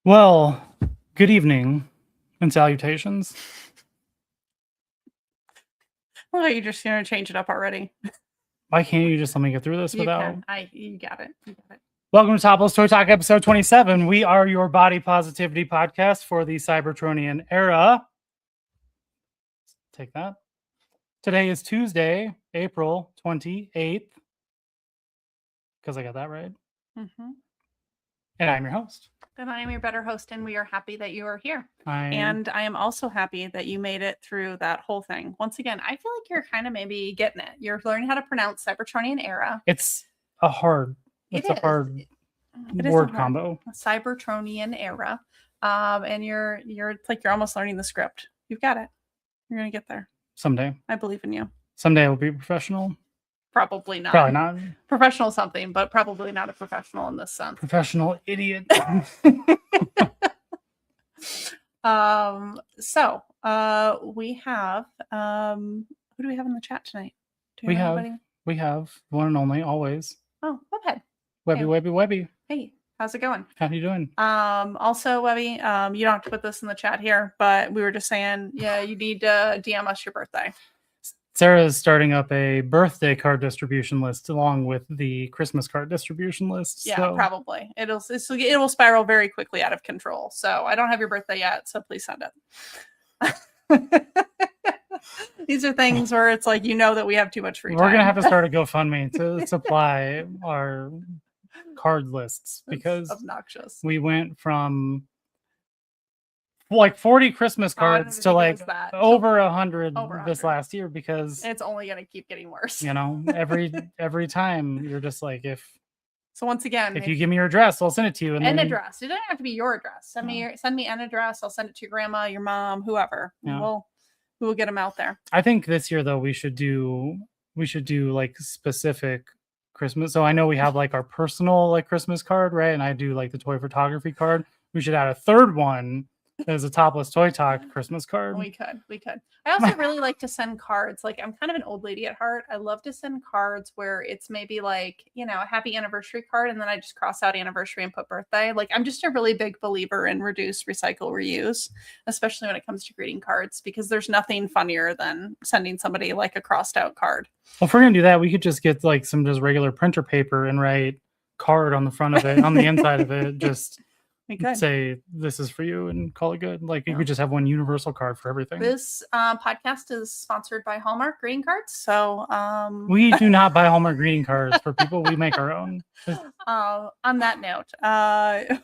Well, good evening and salutations. Oh, you're just going to change it up already. Why can't you just let me get through this without? You got it. You got it. Welcome to Topless Toy Talk, episode 27. We are your body positivity podcast for the Cybertronian era. Take that. Today is Tuesday, April 28th. Because I got that right. Mm-hmm. And I'm your host. And I am your better host, and we are happy that you are here. And I am also happy that you made it through that whole thing. Once again, I feel like you're kind of maybe getting it. You're learning how to pronounce Cybertronian era. It's a hard word combo. Cybertronian era. And you're it's like you're almost learning the script. You've got it. You're gonna get there. Someday. I believe in you. Someday I'll be professional. Probably not. Probably not. Professional something, but probably not a professional in this sense. Professional idiot. We have who do we have in the chat tonight? We have one and only always. Oh, Webhead. Webby. Hey, how's it going? How you doing? Also, Webby, you don't have to put this in the chat here, but we were just saying, yeah, you need to DM us your birthday. Sarah is starting up a birthday card distribution list along with the Christmas card distribution list. Yeah, probably. It will spiral very quickly out of control. So I don't have your birthday yet, so please send it. These are things where it's like, that we have too much free time. We're going to have to start a GoFundMe to supply our card lists because it's obnoxious. We went from like 40 Christmas cards to like over 100 this last year because it's only going to keep getting worse. Every time you're just like, so once again, if you give me your address, I'll send it to you. An address. It doesn't have to be your address. Send me an address. I'll send it to your grandma, your mom, whoever. Yeah. We will get them out there. I think this year though we should do like specific Christmas. So I know we have like our personal like Christmas card, right? And I do like the toy photography card. We should add a third one. There's a Topless Toy Talk Christmas card. We could. I also really like to send cards. Like, I'm kind of an old lady at heart. I love to send cards where it's maybe like, a happy anniversary card. And then I just cross out anniversary and put birthday. Like, I'm just a really big believer in reduce, recycle, reuse, especially when it comes to greeting cards, because there's nothing funnier than sending somebody like a crossed out card. Well, if we're going to do that, we could just get like some just regular printer paper and write card on the front of it, on the inside of it, just... We could say this is for you and call it good. Like you could just have one universal card for everything. This podcast is sponsored by Hallmark greeting cards. So we do not buy Hallmark greeting cards for people. We make our own. On that note,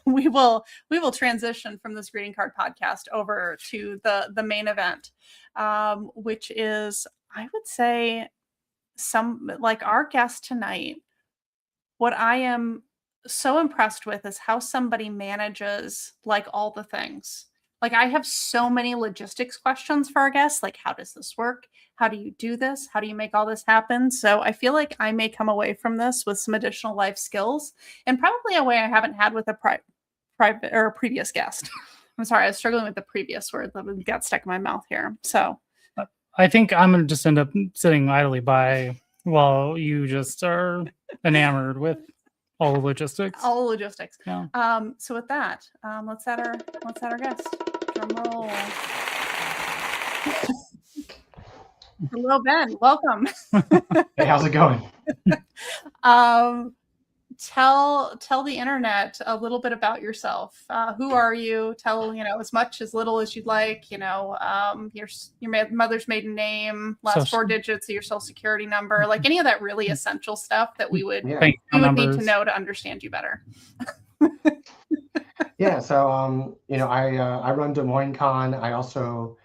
we will transition from this greeting card podcast over to the main event, which is, I would say, our guest tonight. What I am so impressed with is how somebody manages like all the things. Like, I have so many logistics questions for our guests. Like, how does this work? How do you do this? How do you make all this happen? So I feel like I may come away from this with some additional life skills and probably a way I haven't had with a private or a previous guest. I'm sorry, I was struggling with the previous word that got stuck in my mouth here. So I think I'm going to just end up sitting idly by while you just are enamored with all the logistics. Yeah. So with that, let's add our guest. Drum roll. Hello, Ben. Welcome. Hey, how's it going? Tell the internet a little bit about yourself. Who are you? Tell as much as little as you'd like. Your mother's maiden name, last 4 digits of your social security number, like any of that really essential stuff that we would need to know to understand you better. Yeah. So I run Des Moines Con. I also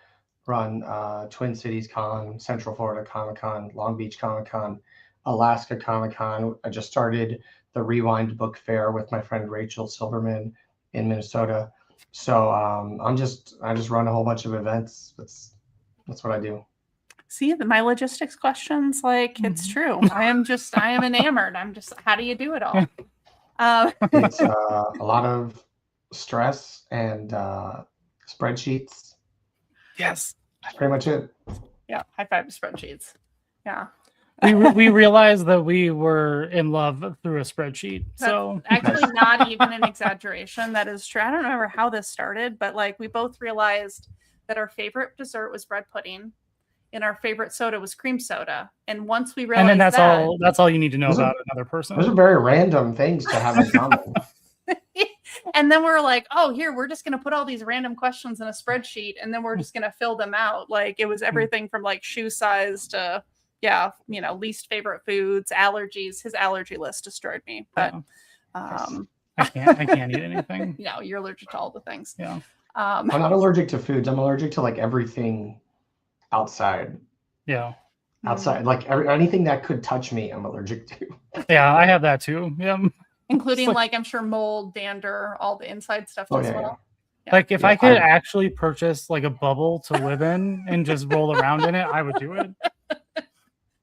run Twin Cities Con, Central Florida Comic Con, Long Beach Comic Con, Alaska Comic Con. I just started the Rewind Book Fair with my friend Rachel Silverman in Minnesota. So I just run a whole bunch of events. That's what I do. See, my logistics questions, it's true. I am enamored. How do you do it all? It's a lot of stress and spreadsheets. Yes. That's pretty much it. Yeah. High five to spreadsheets. Yeah. we realized that we were in love through a spreadsheet. So actually not even an exaggeration. That is true. I don't remember how this started, but like we both realized that our favorite dessert was bread pudding and our favorite soda was cream soda. And once we realized and then that, that's all you need to know Those are- about another person. Those are very random things to have in common. and then we're like, oh, here, we're just going to put all these random questions in a spreadsheet and then we're just going to fill them out. Like it was everything from like shoe size to, least favorite foods, allergies. His allergy list destroyed me. But I can't eat anything. You're allergic to all the things. Yeah. I'm not allergic to foods. I'm allergic to like everything outside. Yeah. Outside, like anything that could touch me, I'm allergic to. Yeah, I have that too. Yeah. Including like I'm sure mold, dander, all the inside stuff as well. Yeah. Like if I could actually purchase like a bubble to live in and just roll around in it, I would do it.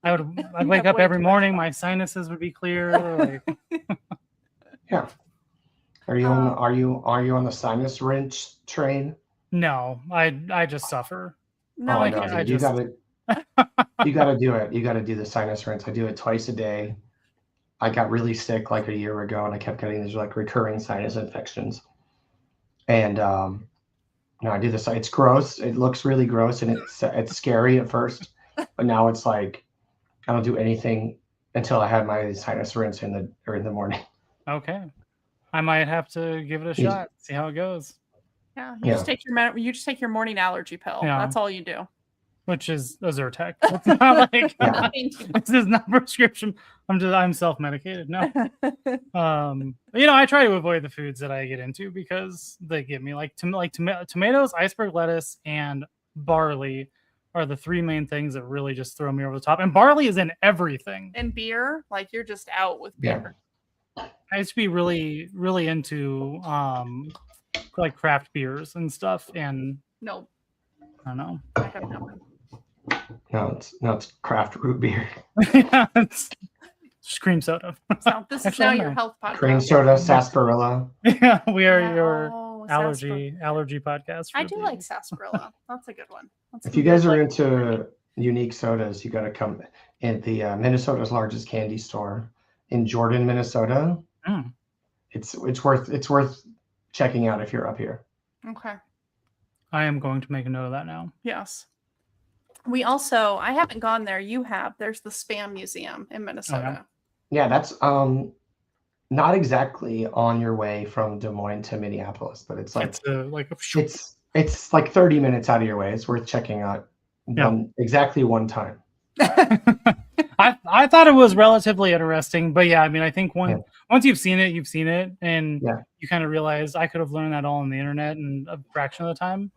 I'd wake up every morning, my sinuses would be clear. Like... Yeah. Are you on the sinus wrench train? No, I just suffer. No, oh, no, you gotta do it. You gotta do the sinus rinse. I do it twice a day. I got really sick like a year ago, and I kept getting these like recurring sinus infections. And I do this. It's gross. It looks really gross, and it's scary at first, but now it's like I don't do anything until I have my sinus rinse in the morning. Okay, I might have to give it a shot. See how it goes. Yeah, you just take your morning allergy pill. Yeah. That's all you do. Which is a Zyrtec. It's not like this is not prescription. I'm self-medicated now. I try to avoid the foods that I get into because they give me like tomatoes, iceberg lettuce, and barley are the three main things that really just throw me over the top. And barley is in everything. And beer, like you're just out with beer. Yeah. I used to be really, really into like craft beers and stuff. And no, I don't know. I have nothing. No, it's craft root beer. Yeah, it's just cream soda. So this is now your health podcast. Cream soda, sarsaparilla. Yeah, we are your allergy podcast. I do like sarsaparilla. That's a good one. If you guys are into unique sodas, you got to come in the Minnesota's largest candy store in Jordan, Minnesota. Mm. It's worth checking out if you're up here. Okay. I am going to make a note of that now. Yes. We also, I haven't gone there. You have. There's the Spam Museum in Minnesota. Yeah, that's not exactly on your way from Des Moines to Minneapolis, but it's like it's like 30 minutes out of your way. It's worth checking out exactly one time. I thought it was relatively interesting, but yeah, I mean, I think once you've seen it, and you kind of realize I could have learned that all on the internet in a fraction of the time.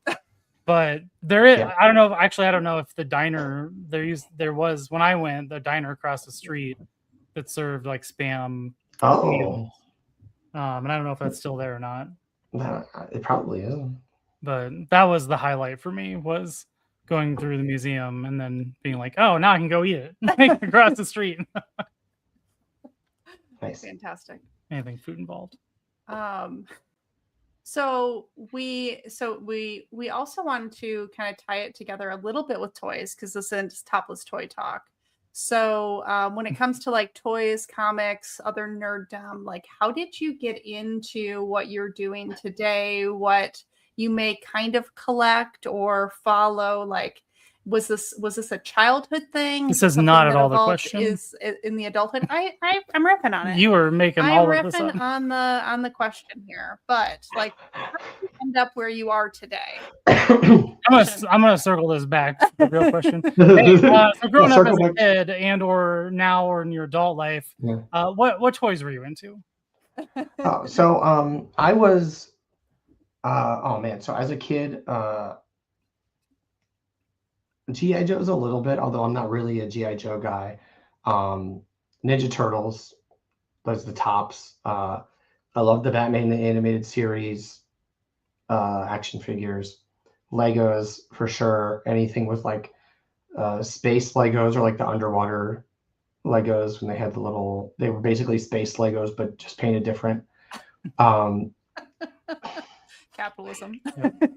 But there is, I don't know if the diner there was when I went, the diner across the street that served like Spam meals. And I don't know if that's still there or not. It probably is. But that was the highlight for me, was going through the museum and then being like, oh, now I can go eat it across the street. Nice. Fantastic. Anything food involved. So we also wanted to kind of tie it together a little bit with toys, because this is Topless Toy Talk. So when it comes to like toys, comics, other nerddom, like how did you get into what you're doing today? What you may kind of collect or follow? Like, was this a childhood thing? This is not at all the question. Is in the adulthood? I'm riffing on it. You were making all of this up. I'm riffing on the question here, but like, how did you end up where you are today? I'm gonna circle this back to the real question. Hey, so growing up as a kid, and or now or in your adult life, what toys were you into? I was. So as a kid, G.I. Joe's a little bit, although I'm not really a G.I. Joe guy. Ninja Turtles, those are the tops. I love the Batman the Animated Series, action figures, Legos for sure. Anything with like space Legos or like the underwater Legos when they had they were basically space Legos, but just painted different. Capitalism.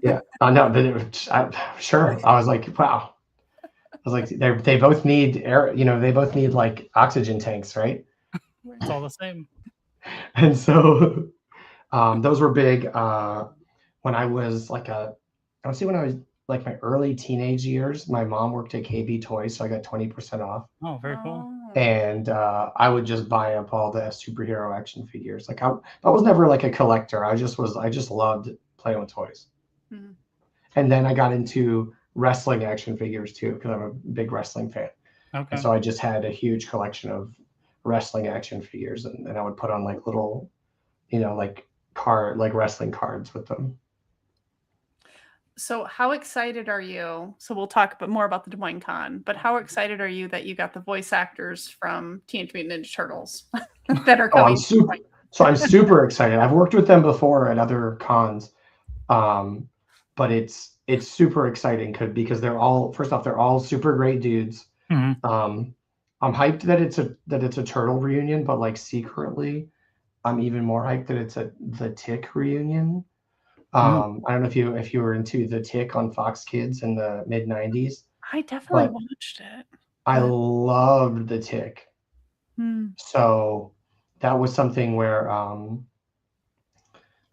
Yeah, I know, but sure. I was like, wow. was like, they both need air, they both need like oxygen tanks, right? It's all the same. And so those were big when I was like I would say when I was like my early teenage years. My mom worked at KB Toys, so I got 20% off. Oh, very cool. And I would just buy up all the superhero action figures. Like I was never like a collector. I just loved playing with toys. Mhm. And then I got into wrestling action figures too, because I'm a big wrestling fan. Okay. And so I just had a huge collection of wrestling action figures, and I would put on like little, like wrestling cards with them. So how excited are you? So we'll talk more about the Des Moines Con, but how excited are you that you got the voice actors from Teenage Mutant Ninja Turtles that are coming? I'm super excited. I've worked with them before at other cons, but it's super exciting because they're all super great dudes. Mhm. I'm hyped that it's a turtle reunion, but like secretly, I'm even more hyped that it's the Tick reunion. I don't know if you were into the Tick on Fox Kids in the mid '90s. I definitely watched it. I loved the Tick. Hmm. So that was something where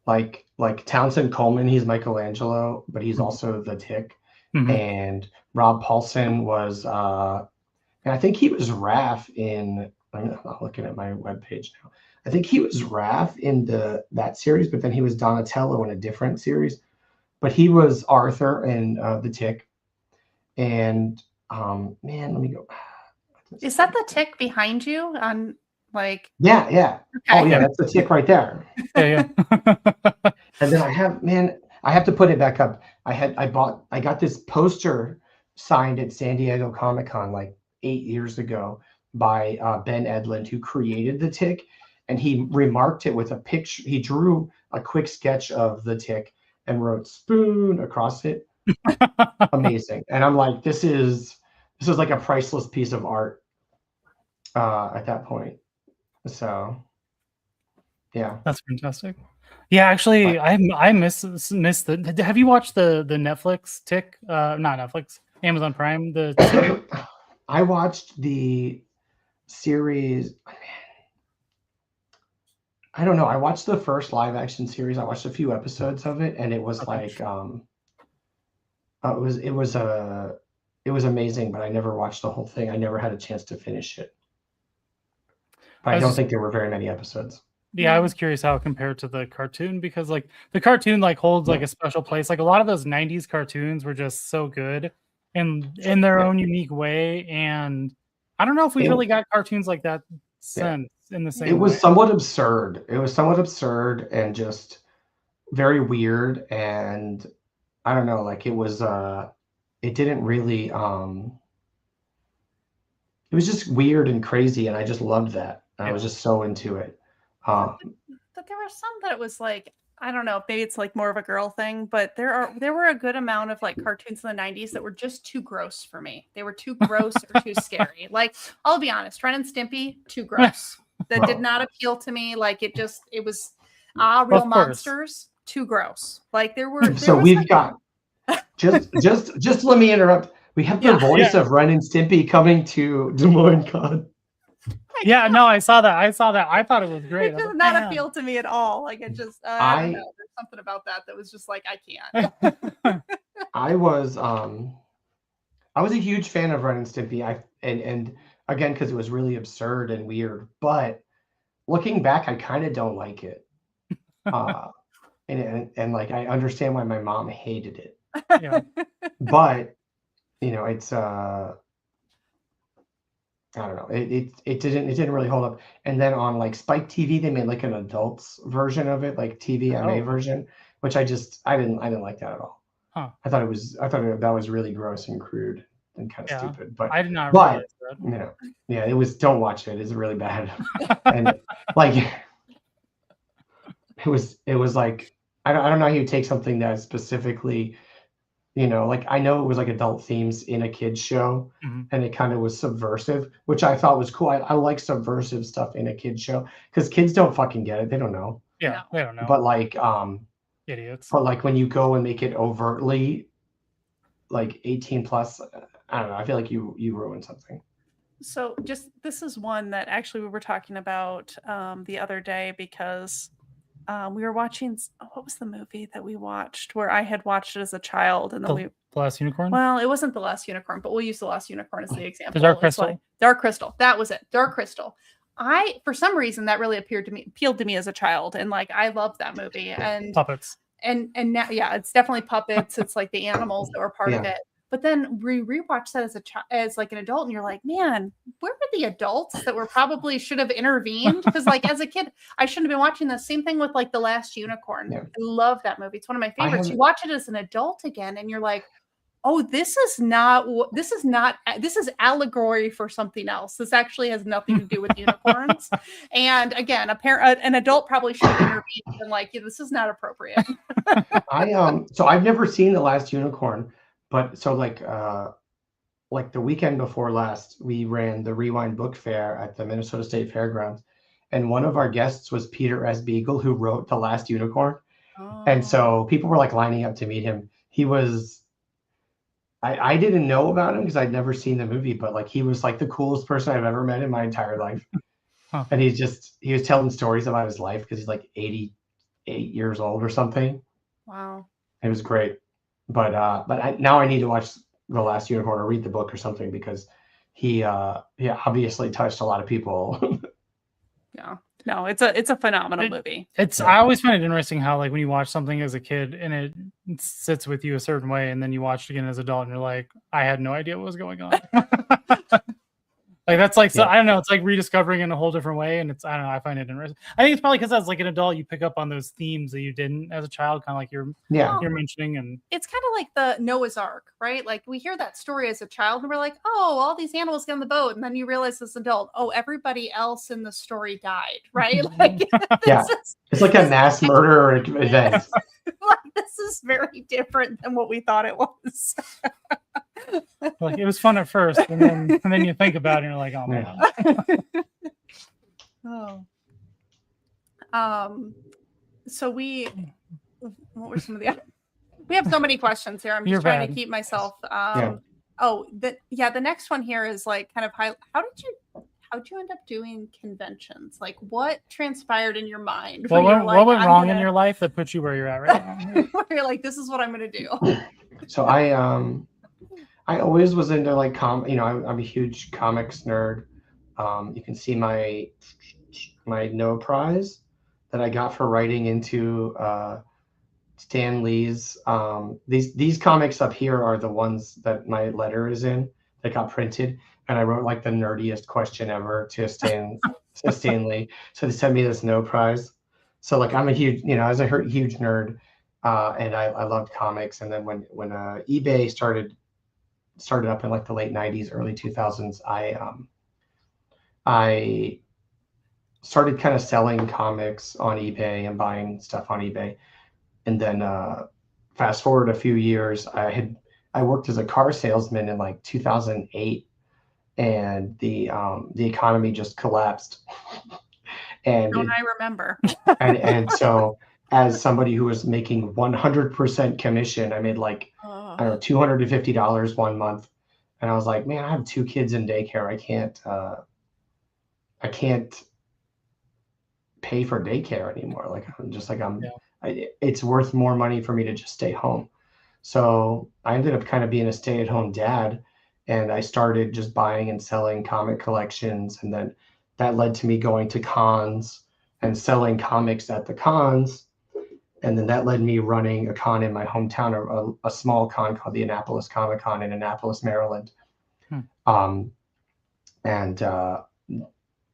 like Townsend Coleman, he's Michelangelo, but he's also the Tick. And Rob Paulson was and I think he was Raph in, I'm not looking at my webpage now. I think he was Raph in that series, but then he was Donatello in a different series. But he was Arthur in the Tick. And man, let me go. Is that the Tick behind you on like? Yeah. Okay. Oh yeah, that's the Tick right there. Yeah. And then I have to put it back up. I got this poster signed at San Diego Comic-Con like 8 years ago by Ben Edlund, who created the Tick, and he remarked it with a picture. He drew a quick sketch of the Tick and wrote "spoon" across it. Amazing. And I'm like, this is like a priceless piece of art at that point. So yeah, that's fantastic. Yeah, actually, I miss the. Have you watched the Netflix Tick? Not Netflix, Amazon Prime. The I watched the series. I don't know. I watched the first live action series. I watched a few episodes of it, and it was like it was amazing. But I never watched the whole thing. I never had a chance to finish it. But I don't think there were very many episodes. Yeah, I was curious how it compared to the cartoon, because like the cartoon like holds like a special place. Like a lot of those 90s cartoons were just so good in their own unique way. And I don't know if we really got cartoons like that since in the same way. It was somewhat absurd. It was somewhat absurd and just very weird. And I don't know, like it was it didn't really it was just weird and crazy, and I just loved that. I was just so into it. But there were some that it was like, I don't know, maybe it's like more of a girl thing, but there were a good amount of like cartoons in the 90s that were just too gross for me. They were too gross or too scary. Like, I'll be honest, Ren and Stimpy, too gross. That did not appeal to me. Like it was real monsters, too gross. Like there we've got just let me interrupt. We have the voice of Ren and Stimpy coming to Des Moines Con. Yeah, no, I saw that. I thought it was great. It does not appeal to me at all. Like it just, I don't know. There's something about that was just like, I can't. I was a huge fan of Ren and Stimpy. And again, because it was really absurd and weird. But looking back, I kind of don't like it. And like I understand why my mom hated it. Yeah. But it's I don't know. It didn't really hold up. And then on like Spike TV, they made like an adults version of it, like TVMA version, which I didn't like that at all. Huh. I thought that was really gross and crude and kind of stupid. But I did not realize that. It was, don't watch it. It's really bad. And like it was like I don't know how you take something that specifically, like I know it was like adult themes in a kid's show, and it kind of was subversive, which I thought was cool. I like subversive stuff in a kid's show because kids don't fucking get it. They don't know. Yeah, they don't know. But like idiots. But like when you go and make it overtly like 18 plus, I don't know. I feel like you ruined something. So this is one that actually we were talking about the other day because we were watching, what was the movie that we watched where I had watched it as a child and then The Last Unicorn? well, it wasn't The Last Unicorn, but we'll use The Last Unicorn as the example. The Dark It's Crystal? like, Dark Crystal. That was it. Dark Crystal. For some reason, that really appealed to me as a child. And like, I loved that movie. And Puppets. and now, yeah, it's definitely puppets. It's like the animals that were part of Yeah. it. But then we rewatched that as like an adult, and you're like, man, where were the adults that were probably should have intervened? Because like as a kid, I shouldn't have been watching the same thing with like The Last Unicorn. Yeah. I love that movie. It's one of my favorites. You watch it as an adult again, and you're like, oh, this is allegory for something else. This actually has nothing to do with unicorns. And again, an adult probably should have intervened and like, yeah, this is not appropriate. So I've never seen The Last Unicorn, but so like the weekend before last, we ran the Rewind Book Fair at the Minnesota State Fairgrounds, and one of our guests was Peter S. Beagle, who wrote The Last Unicorn. Oh. And so people were like lining up to meet him. He was, I didn't know about him because I'd never seen the movie, but like he was like the coolest person I've ever met in my entire life. Huh. And he was telling stories about his life because he's like 88 years old or something. Wow. It was great. But now I need to watch The Last Unicorn or read the book or something because he obviously touched a lot of people. Yeah. No, it's a phenomenal movie. I always find it interesting how like when you watch something as a kid and it sits with you a certain way, and then you watch it again as an adult and you're like, I had no idea what was going on. Like that's like, so I don't know, it's like rediscovering in a whole different way. And I don't know, I find it interesting. I think it's probably because as like an adult, you pick up on those themes that you didn't as a child, kind of like you're mentioning. And it's kind of like the Noah's Ark, right? Like we hear that story as a child and we're like, oh, all these animals get on the boat. And then you realize as an adult, oh, everybody else in the story died, right? Like it's like a mass murder event. Like this is very different than what we thought it was. Like it was fun at first, and then you think about it and you're like, oh man. So what were some of the we have so many questions here. I'm just trying to keep myself the next one here is like kind of how'd you end up doing conventions? Like what transpired in your mind? What went wrong in your life that put you where you're at right now? Where you're like, this is what I'm gonna do. So I always was into like I'm a huge comics nerd. You can see my Noah Prize that I got for writing into Stan Lee's. These comics up here are the ones that my letter is in that got printed, and I wrote like the nerdiest question ever to Stan Lee. So they sent me this Noah Prize. So like I'm a huge, I was a huge nerd, and I loved comics. And then when eBay started up in like the late 90s, early 2000s, I started kind of selling comics on eBay and buying stuff on eBay. And then fast forward a few years, I worked as a car salesman in like 2008, and the economy just collapsed. And don't I remember? and so as somebody who was making 100% commission, I made like I don't know, $250 one month, and I was like, man, I have 2 kids in daycare. I can't pay for daycare anymore. Like it's worth more money for me to just stay home. So I ended up kind of being a stay-at-home dad, and I started just buying and selling comic collections, and then that led to me going to cons and selling comics at the cons. And then that led me running a con in my hometown, a small con called the Annapolis Comic Con in Annapolis, Maryland. And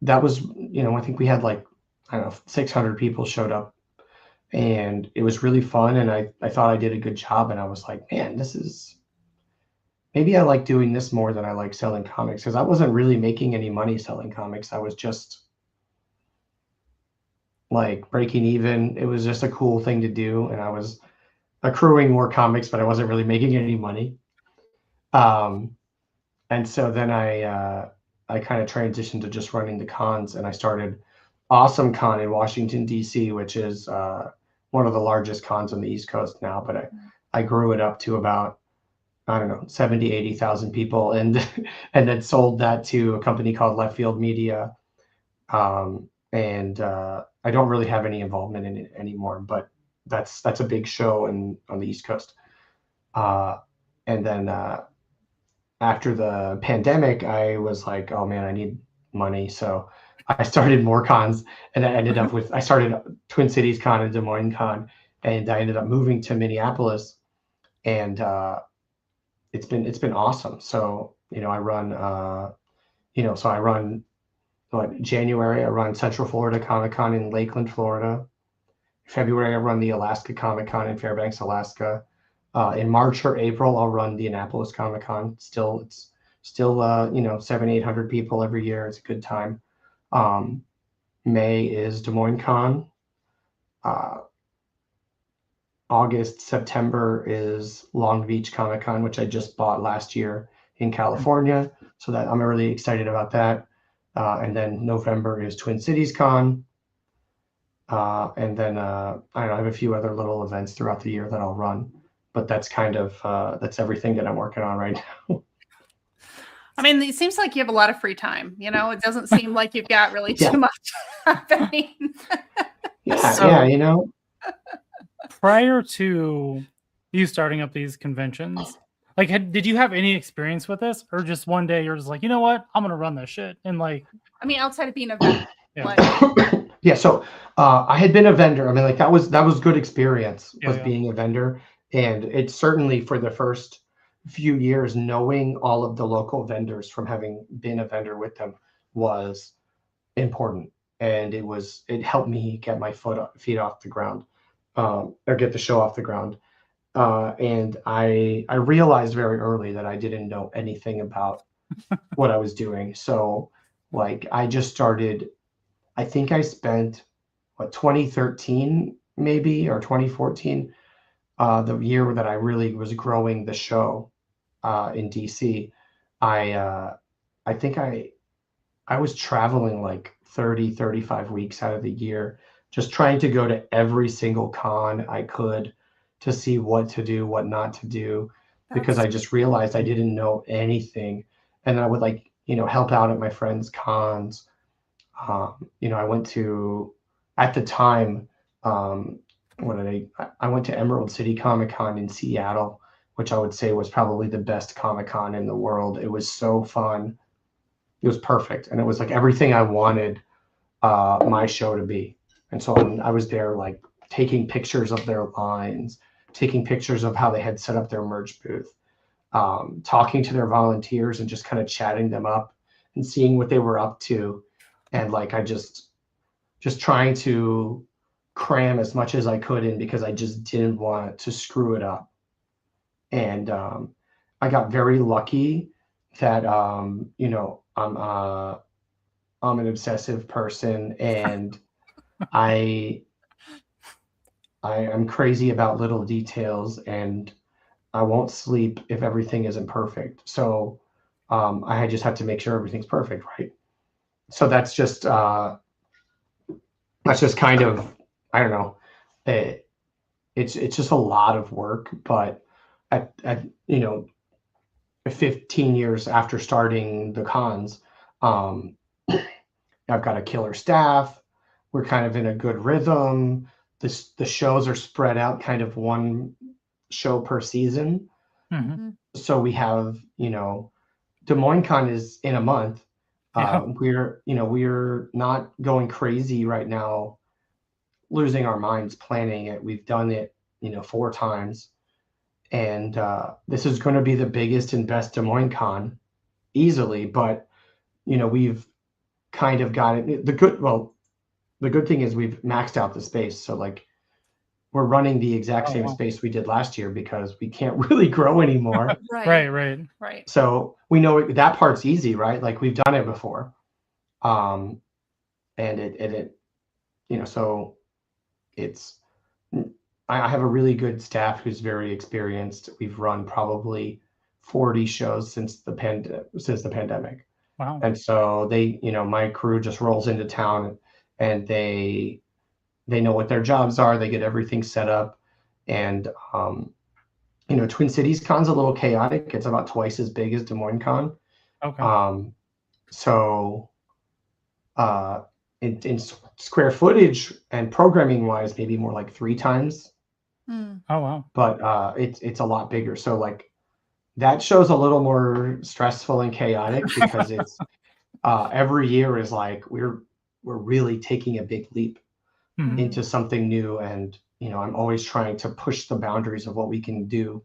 that was, I think we had like, 600 people showed up, and it was really fun. And I thought I did a good job, and I was like, man, maybe I like doing this more than I like selling comics, because I wasn't really making any money selling comics. I was just like breaking even. It was just a cool thing to do, and I was accruing more comics, but I wasn't really making any money. And so then I kind of transitioned to just running the cons, and I started Awesome Con in Washington, D.C., which is one of the largest cons on the East Coast now. But I grew it up to about I don't know, 70, 80,000 people, and and then sold that to a company called Left Field Media. And I don't really have any involvement in it anymore, but that's a big show on the East Coast. And then after the pandemic, I was like, oh man, I need money. So I started more cons, and I started Twin Cities Con and Des Moines Con, and I ended up moving to Minneapolis, and it's been awesome. So I run so I run January I run Central Florida Comic Con in Lakeland, Florida. February I run the Alaska Comic Con in Fairbanks, Alaska. In March or April I'll run the Annapolis Comic Con. It's still 700-800 people every year. It's a good time. May is Des Moines Con. August, September is Long Beach Comic Con, which I just bought last year in California. So that I'm really excited about that. And then November is Twin Cities Con. And then I have a few other little events throughout the year that I'll run. But that's kind of that's everything that I'm working on right now. I mean, it seems like you have a lot of free time. It doesn't seem like you've got really too much happening. Yeah. Prior to you starting up these conventions, like, did you have any experience with this, or just one day you're just like, you know what, I'm gonna run this shit, and like, I mean, outside of being a vendor, yeah. So I had been a vendor. I mean, like that was good experience being a vendor, and it's certainly for the first few years, knowing all of the local vendors from having been a vendor with them was important, and it helped me get my feet off the ground, or get the show off the ground. And I realized very early that I didn't know anything about what I was doing. So like I just started, I think I spent 2013 maybe, or 2014, the year that I really was growing the show in DC. I think I was traveling like 35 weeks out of the year, just trying to go to every single con I could to see what to do, what not to do, because I just realized I didn't know anything. And I would help out at my friends' cons. I went to, at the time, I went to Emerald City Comic Con in Seattle, which I would say was probably the best Comic Con in the world. It was so fun. It was perfect. And it was like everything I wanted my show to be. And so I was there like taking pictures of their lines, taking pictures of how they had set up their merch booth, talking to their volunteers and just kind of chatting them up and seeing what they were up to. And like, I just trying to cram as much as I could in, because I just didn't want to screw it up. And I got very lucky that, I'm an obsessive person, and I'm crazy about little details, and I won't sleep if everything isn't perfect. So I just have to make sure everything's perfect, right? So that's just kind of, I don't know. It's just a lot of work, but at 15 years after starting the cons, I've got a killer staff. We're kind of in a good rhythm. The shows are spread out, kind of one show per season. mm-hmm. So we have, Des Moines Con is in a month. We're not going crazy right now, losing our minds planning it. We've done it, 4 times. And this is going to be the biggest and best Des Moines Con easily, but we've kind of got it. The good thing is we've maxed out the space. So like we're running the exact same space we did last year, because we can't really grow anymore. Right. So we know that part's easy, right? Like we've done it before. And so it's, I have a really good staff who's very experienced. We've run probably 40 shows since the pandemic. Wow. And so they, my crew just rolls into town, and they know what their jobs are. They get everything set up, and Twin Cities Con's a little chaotic. It's about twice as big as Des Moines Con. Okay. So in square footage and programming wise, maybe more like 3 times, Hmm. Oh wow. but it's a lot bigger. So like that show's a little more stressful and chaotic because it's every year is like we're really taking a big leap Mhm. into something new, and I'm always trying to push the boundaries of what we can do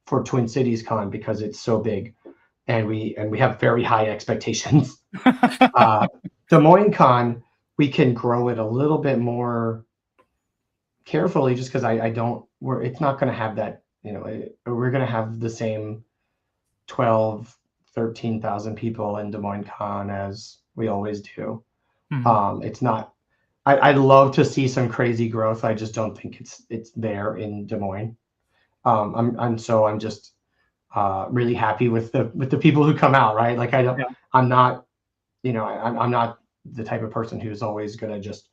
for Twin Cities Con because it's so big, and we have very high expectations. Des Moines Con, we can grow it a little bit more carefully just because it's not going to have that, we're going to have the same 12, 13,000 people in Des Moines Con as we always do. Mhm. It's not, I'd love to see some crazy growth. I just don't think it's there in Des Moines. I'm just really happy with the people who come out, right? Like Yeah. I'm not, I'm not the type of person who's always going to just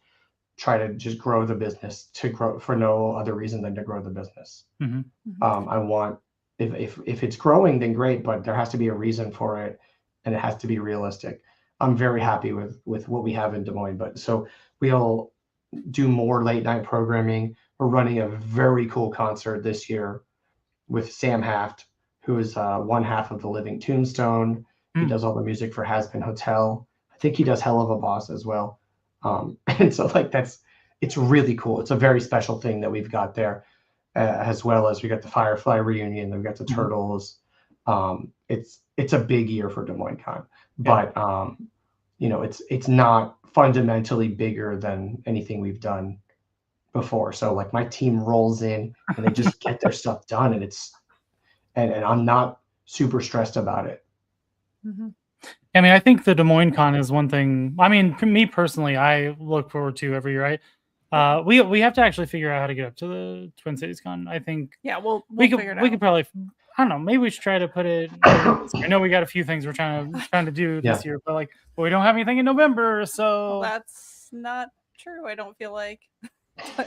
try to just grow the business to grow for no other reason than to grow the business. Mhm. I want, if it's growing, then great, but there has to be a reason for it, and it has to be realistic. I'm very happy with what we have in Des Moines, but so we'll do more late night programming. We're running a very cool concert this year with Sam Haft, who is one half of the Living Tombstone. He Mm. does all the music for Has Been Hotel. I think he does Hell of a Boss as well. And so like it's really cool. It's a very special thing that we've got there, as well as we got the Firefly reunion. We've got the Mhm. Turtles. It's a big year for Des Moines Con, Yeah. but it's not fundamentally bigger than anything we've done before. So like my team rolls in and they just get their stuff done, and and I'm not super stressed about it. Mhm. I mean, I think the Des Moines Con is one thing. I mean, for me personally, I look forward to every year. Right? We have to actually figure out how to get up to the Twin Cities Con. I think Yeah, we'll we figure it could out. probably, I don't know, maybe we should try to put it this year. I know we got a few things we're trying to do Yeah. this year, but we don't have anything in November, Well, so that's not true. I don't feel like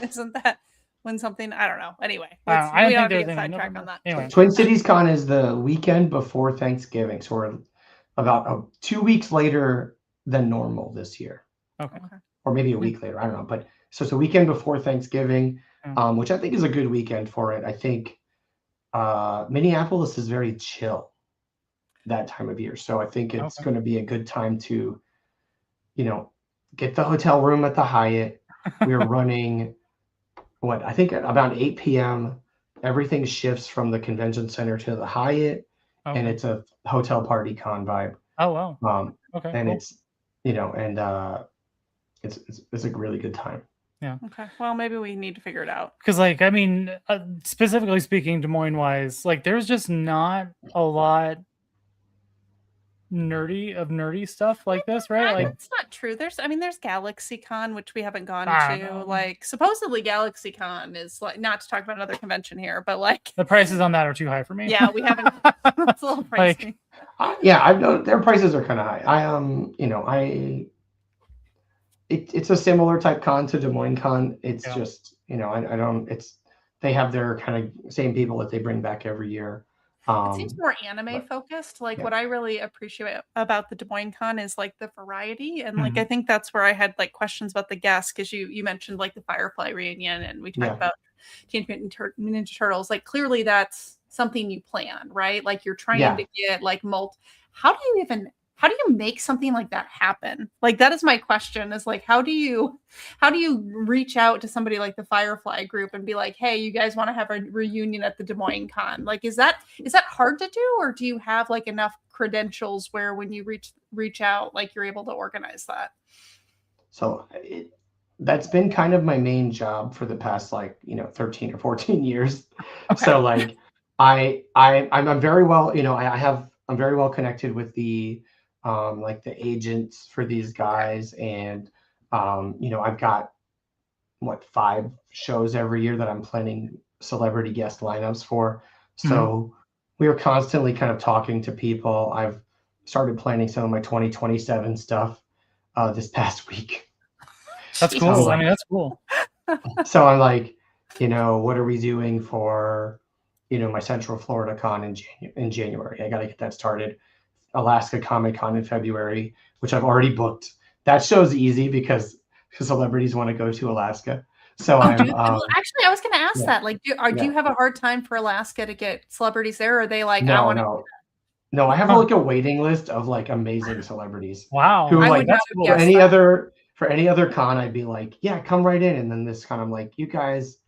isn't that when something I don't know. Anyway, I we didn't don't think have to there was get anything in sidetracked on November. that. Anyway, Twin Cities Con is the weekend before Thanksgiving, so we're about 2 weeks later than normal this year, okay. or maybe a week later. I don't know, but so it's a weekend before Thanksgiving, Yeah. which I think is a good weekend for it. I think Minneapolis is very chill that time of year, so I think it's Okay. going to be a good time to, get the hotel room at the Hyatt. We're running I think at about 8 p.m. Everything shifts from the convention center to the Hyatt, and Okay. it's a hotel party con vibe. Oh wow. Okay. And Cool. it's it's a really good time. Yeah. Okay. Well, maybe we need to figure it out. Because I mean, specifically speaking, Des Moines wise, there's just not a lot nerdy stuff like this, right? That's not true. There's Galaxy Con, which we haven't gone I don't to. know. Like supposedly Galaxy Con is not to talk about another convention here, but The prices on that are too high for me. yeah, we haven't. It's a little pricey. Yeah, I've known their prices are kind of high. It's a similar type con to Des Moines Con. It's Yeah. just I don't. They have their kind of same people that they bring back every year. It seems more anime focused. Like yeah. what I really appreciate about the Des Moines Con is like the variety, and like Mhm. I think that's where I had like questions about the guests because you mentioned like the Firefly reunion, and we talked Yeah. about Teenage Mutant Ninja Turtles. Like clearly that's something you plan, right? Like you're trying Yeah. to get like How do you make something like that happen? Like that is my question. Is like how do you reach out to somebody like the Firefly group and be like, hey, you guys want to have a reunion at the Des Moines Con? Like, is that hard to do, or do you have like enough credentials where when you reach out, like you're able to organize that? So that's been kind of my main job for the past 13 or 14 years. Okay. So like I'm very well, I'm very well connected with the the agents for these guys, and I've got 5 shows every year that I'm planning celebrity guest lineups for. So we are constantly kind of talking to people. I've started planning some of my 2027 stuff this past week. That's Jeez. cool. like- I mean, that's cool. So I'm like, what are we doing for, my Central Florida Con in January. I got to get that started. Alaska Comic Con in February, which I've already booked. That show's easy because celebrities want to go to Alaska. So Oh, I'm well, actually, I was going to ask yeah, that. Like, do you have a hard time for Alaska to get celebrities there? Or are they like, I no, want to? no. I have Huh. like a waiting list of like amazing celebrities Wow. who I like would not That's have cool. for guessed any that. other con, I'd be like, yeah, come right in. And then this con, I'm like, you guys,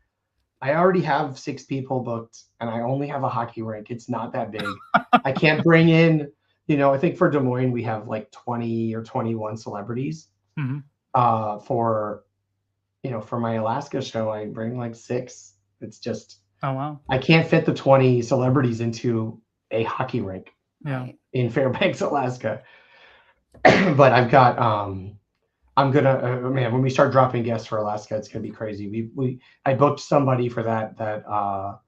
I already have 6 people booked and I only have a hockey rink. It's not that big. I can't bring in, I think for Des Moines, we have like 20 or 21 celebrities. Mhm. For my Alaska show, I bring like 6. It's just, Oh, wow. I can't fit the 20 celebrities into a hockey rink Yeah. Right. in Fairbanks, Alaska. But I've got, I'm gonna, man, when we start dropping guests for Alaska, it's gonna be crazy. I booked somebody for that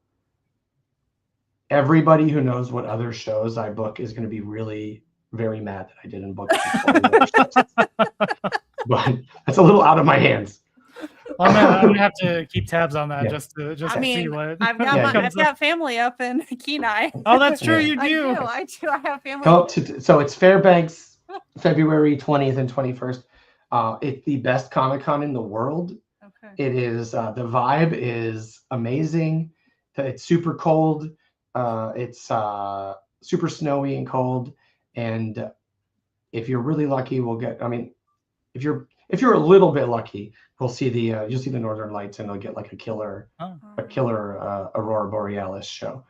everybody who knows what other shows I book is gonna be really very mad that I didn't book like 20 other shows. But that's a little out of my hands. Well, I'm gonna have to keep tabs on that Yeah. just to I see mean, what. I've got Yeah, I've got family up in Kenai. Oh, that's true. Yeah. You I do. do. I have family. Go up to, so it's Fairbanks, February 20th and 21st. It's the best Comic Con in the world. Okay. It is, the vibe is amazing. It's super cold. It's super snowy and cold. And if you're really lucky, if you're a little bit lucky, you'll see the Northern Lights, and they'll get like a killer Oh. Aurora Borealis show.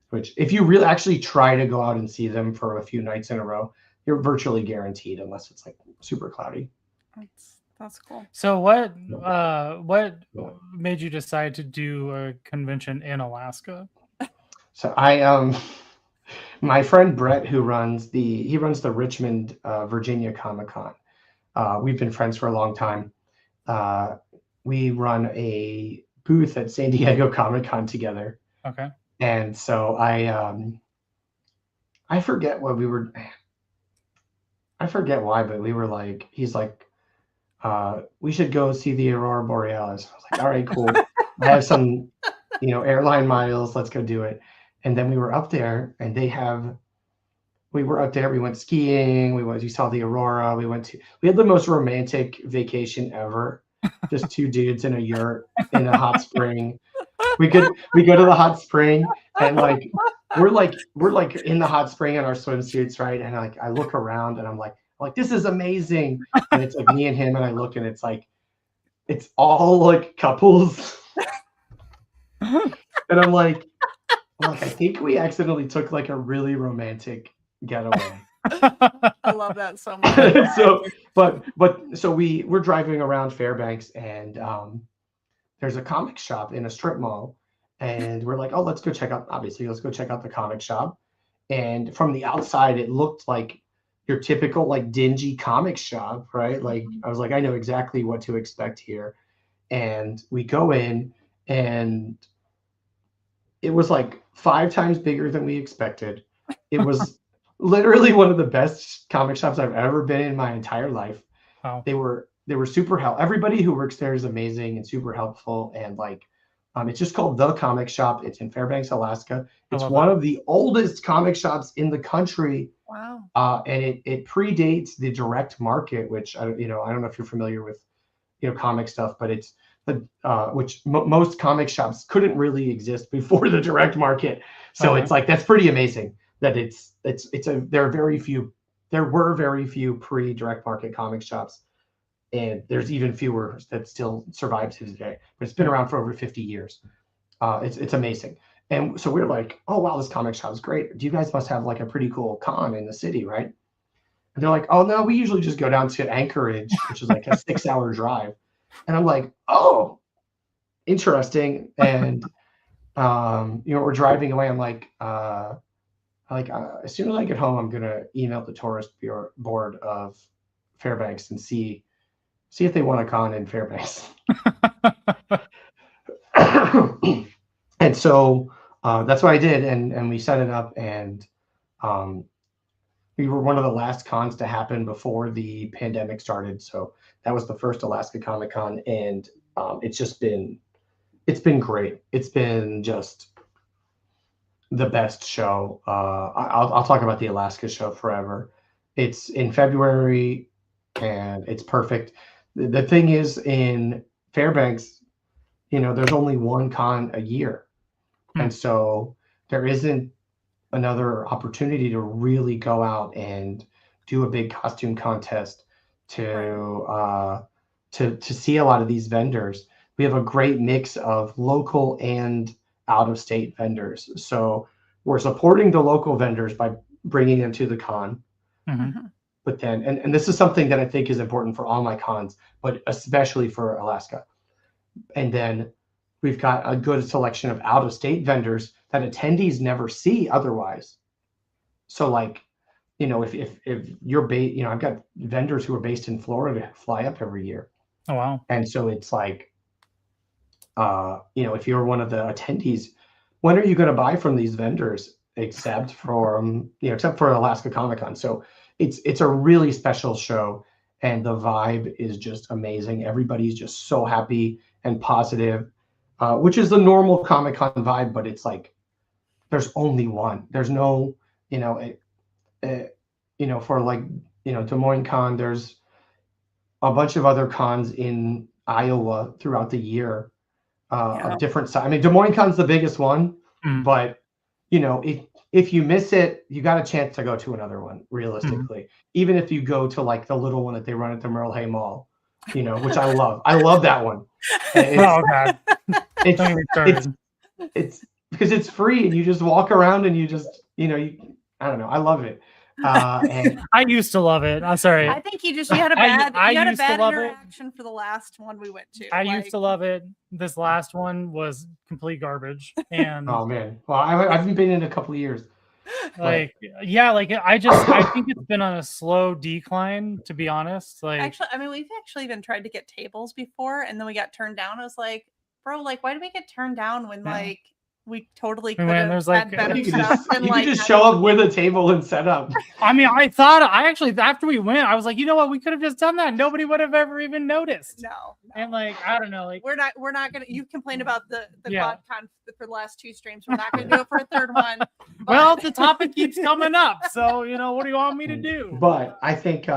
Which, if you really actually try to go out and see them for a few nights in a row, you're virtually guaranteed, unless it's like super cloudy. That's cool. So what made you decide to do a convention in Alaska? So my friend Brett, who runs the Richmond, Virginia Comic Con. We've been friends for a long time. We run a booth at San Diego Comic Con together. Okay. And so I forget what we were. I forget why, but we were like, he's like, we should go see the Aurora Borealis. I was like, all right, cool. I have some, airline miles. Let's go do it. And then we were up there, and we were up there. We went skiing. We saw the Aurora. We had the most romantic vacation ever. Just 2 dudes in a yurt in a hot spring. We go to the hot spring, and we're in the hot spring in our swimsuits, right? And I look around, and I'm like, this is amazing. And it's like me and him, and I look, and it's like, it's all like couples. And I'm like, I think we accidentally took like a really romantic getaway. I love that so much. So we're driving around Fairbanks, and there's a comic shop in a strip mall, and we're like, oh, let's go check out the comic shop. And from the outside, it looked like your typical like dingy comic shop, right? Like, I was like, I know exactly what to expect here. And we go in, and it was like 5 times bigger than we expected. It was literally one of the best comic shops I've ever been in my entire life. Wow. They were super helpful. Everybody who works there is amazing and super helpful. And it's just called The Comic Shop. It's in Fairbanks, Alaska. It's one of the oldest comic shops in the country. Wow. And it predates the direct market, which I don't know if you're familiar with, comic stuff, but it's most comic shops couldn't really exist before the direct market. So it's like, that's pretty amazing that there were very few pre-direct market comic shops, and there's even fewer that still survive to today, but it's been around for over 50 years. It's amazing. And so we're like, oh wow, this comic shop is great. You guys must have like a pretty cool con in the city, right? And they're like, oh no, we usually just go down to Anchorage, which is like a 6-hour drive. And I'm like, oh, interesting. And we're driving away. I'm like, as soon as I get home, I'm gonna email the tourist board of Fairbanks and see if they want a con in Fairbanks. And so that's what I did, and we set it up, and we were one of the last cons to happen before the pandemic started. So that was the first Alaska Comic Con, and it's been great. It's been just the best show. I'll talk about the Alaska show forever. It's in February, and it's perfect. The thing is, in Fairbanks, there's only one con a year, and so there isn't another opportunity to really go out and do a big costume contest to see a lot of these vendors. We have a great mix of local and out of state vendors. So we're supporting the local vendors by bringing them to the con. Mm-hmm. But then, and this is something that I think is important for all my cons, but especially for Alaska. And then we've got a good selection of out of state vendors that attendees never see otherwise. So like, if you're based, I've got vendors who are based in Florida fly up every year. Oh, wow. And so it's like, if you're one of the attendees, when are you going to buy from these vendors except for Alaska Comic Con? So it's a really special show, and the vibe is just amazing. Everybody's just so happy and positive, which is the normal Comic Con vibe, but it's like, there's only one. There's no, for like, Des Moines Con, there's a bunch of other cons in Iowa throughout the year of different size. I mean, Des Moines Con's the biggest one, but if you miss it, you got a chance to go to another one, realistically. Even if you go to like the little one that they run at the Merle Hay Mall, which I love. I love that one. Oh, God. It's because it's free and you just walk around and you just, I don't know. I love it. And I used to love it. I'm sorry. I think you had a bad used to love it. interaction for the last one we went to. I used to love it. This last one was complete garbage. And oh man, well, I haven't been in a couple of years. I think it's been on a slow decline, to be honest. Like, actually, I mean, we've actually even tried to get tables before, and then we got turned down. I was like, bro, like, why did we get turned down when like we totally could have had better stuff? You could just show up with a table and set up. I mean, after we went, I was like, you know what, we could have just done that. Nobody would have ever even noticed. No. And like, I don't know, like we're not gonna. You complained about the con for the last two streams. We're not gonna do it for a third one. Well, the topic keeps coming up, so what do you want me to do? But I think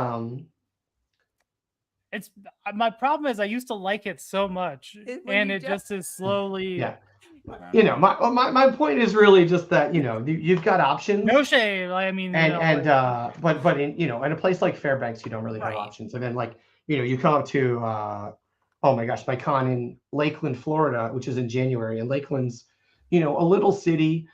it's my problem is I used to like it so much, and it just is slowly. Yeah. My point is really just that you've got options. No shade. I mean, but in a place like Fairbanks, you don't really have options. And then like you come up to oh my gosh, my con in Lakeland, Florida, which is in January, and Lakeland's a little city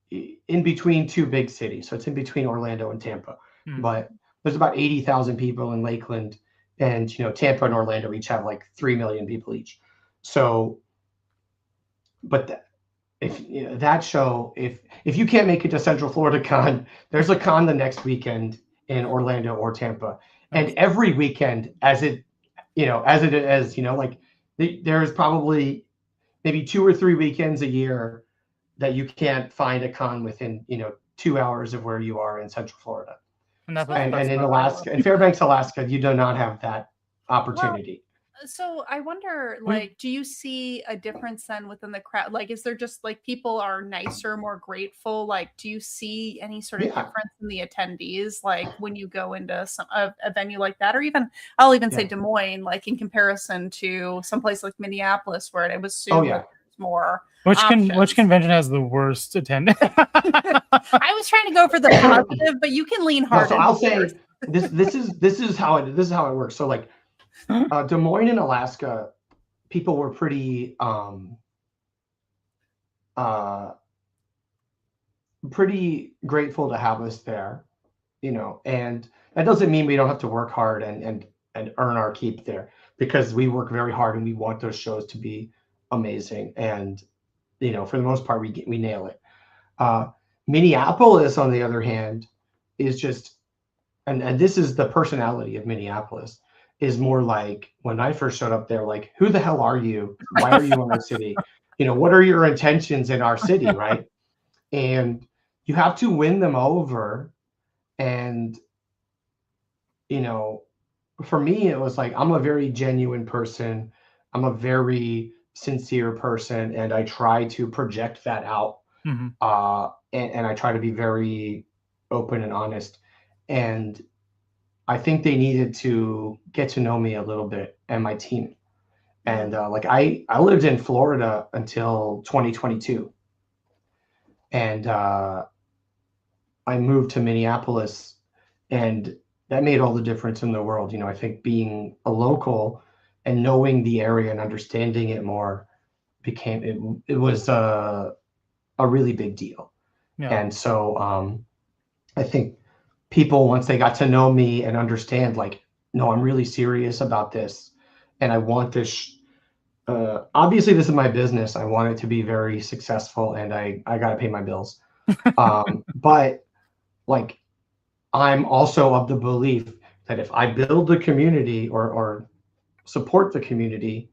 in between two big cities, so it's in between Orlando and Tampa. But there's about 80,000 people in Lakeland, and Tampa and Orlando each have like 3 million people each. So. But if that show, if you can't make it to Central Florida Con, there's a con the next weekend in Orlando or Tampa, and every weekend there's probably maybe 2 or 3 weekends a year that you can't find a con within 2 hours of where you are in Central Florida, and in Alaska, in Fairbanks, Alaska, you do not have that opportunity. So I wonder, like, do you see a difference then within the crowd? Like, is there just like people are nicer, more grateful? Like, do you see any sort of difference in the attendees, like when you go into a venue like that, or even I'll even say Des Moines, like in comparison to someplace like Minneapolis, where it was more. Which convention has the worst attendance? I was trying to go for the positive, but you can lean hard. So I'll say this is how it works. So like. Des Moines in Alaska, people were pretty grateful to have us there, and that doesn't mean we don't have to work hard and earn our keep there, because we work very hard and we want those shows to be amazing, and for the most part we nail it. Minneapolis, on the other hand, is just and this is the personality of Minneapolis. Is more like when I first showed up there, like, who the hell are you? Why are you in our city? What are your intentions in our city, right? And you have to win them over. And, for me, it was like, I'm a very genuine person. I'm a very sincere person, and I try to project that out. Mhm. And I try to be very open and honest. And I think they needed to get to know me a little bit and my team. And like I lived in Florida until 2022, and I moved to Minneapolis, and that made all the difference in the world. I think being a local and knowing the area and understanding it more became it was a really big deal. Yeah. And so I think people, once they got to know me and understand, like, no, I'm really serious about this, and I want this. Obviously, this is my business. I want it to be very successful, and I got to pay my bills. But like, I'm also of the belief that if I build the community or support the community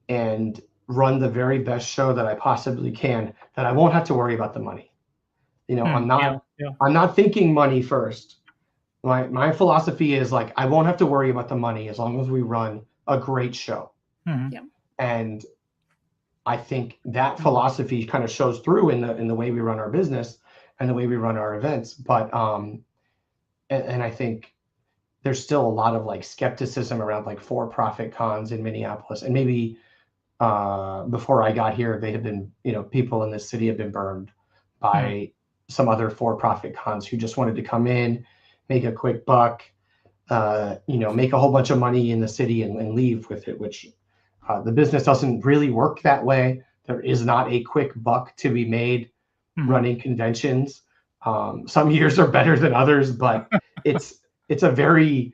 and run the very best show that I possibly can, that I won't have to worry about the money. I'm not thinking money first. My philosophy is like, I won't have to worry about the money as long as we run a great show. Mhm. Yeah. And I think that philosophy kind of shows through in the way we run our business and the way we run our events. But and I think there's still a lot of like skepticism around like for-profit cons in Minneapolis, and maybe before I got here, they have been, people in this city have been burned by some other for-profit cons who just wanted to come in, make a quick buck, make a whole bunch of money in the city and leave with it, which the business doesn't really work that way. There is not a quick buck to be made running conventions. Some years are better than others, but it's a very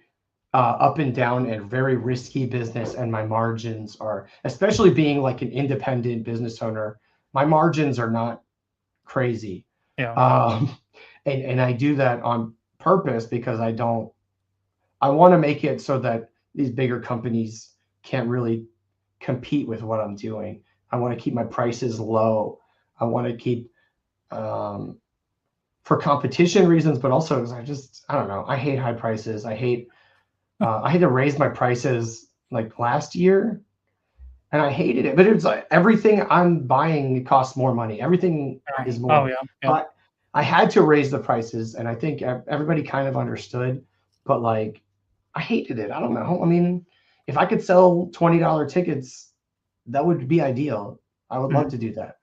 up and down and very risky business. And my margins are, especially being like an independent business owner, my margins are not crazy. Yeah. And I do that on purpose because I want to make it so that these bigger companies can't really compete with what I'm doing. I want to keep my prices low. I want to keep, for competition reasons, but also because I don't know. I hate high prices. I had to raise my prices like last year, and I hated it. But it's like everything I'm buying costs more money. Everything is more. Oh yeah. But I had to raise the prices, and I think everybody kind of understood. But like, I hated it. I don't know. I mean, if I could sell $20 tickets, that would be ideal. I would love to do that.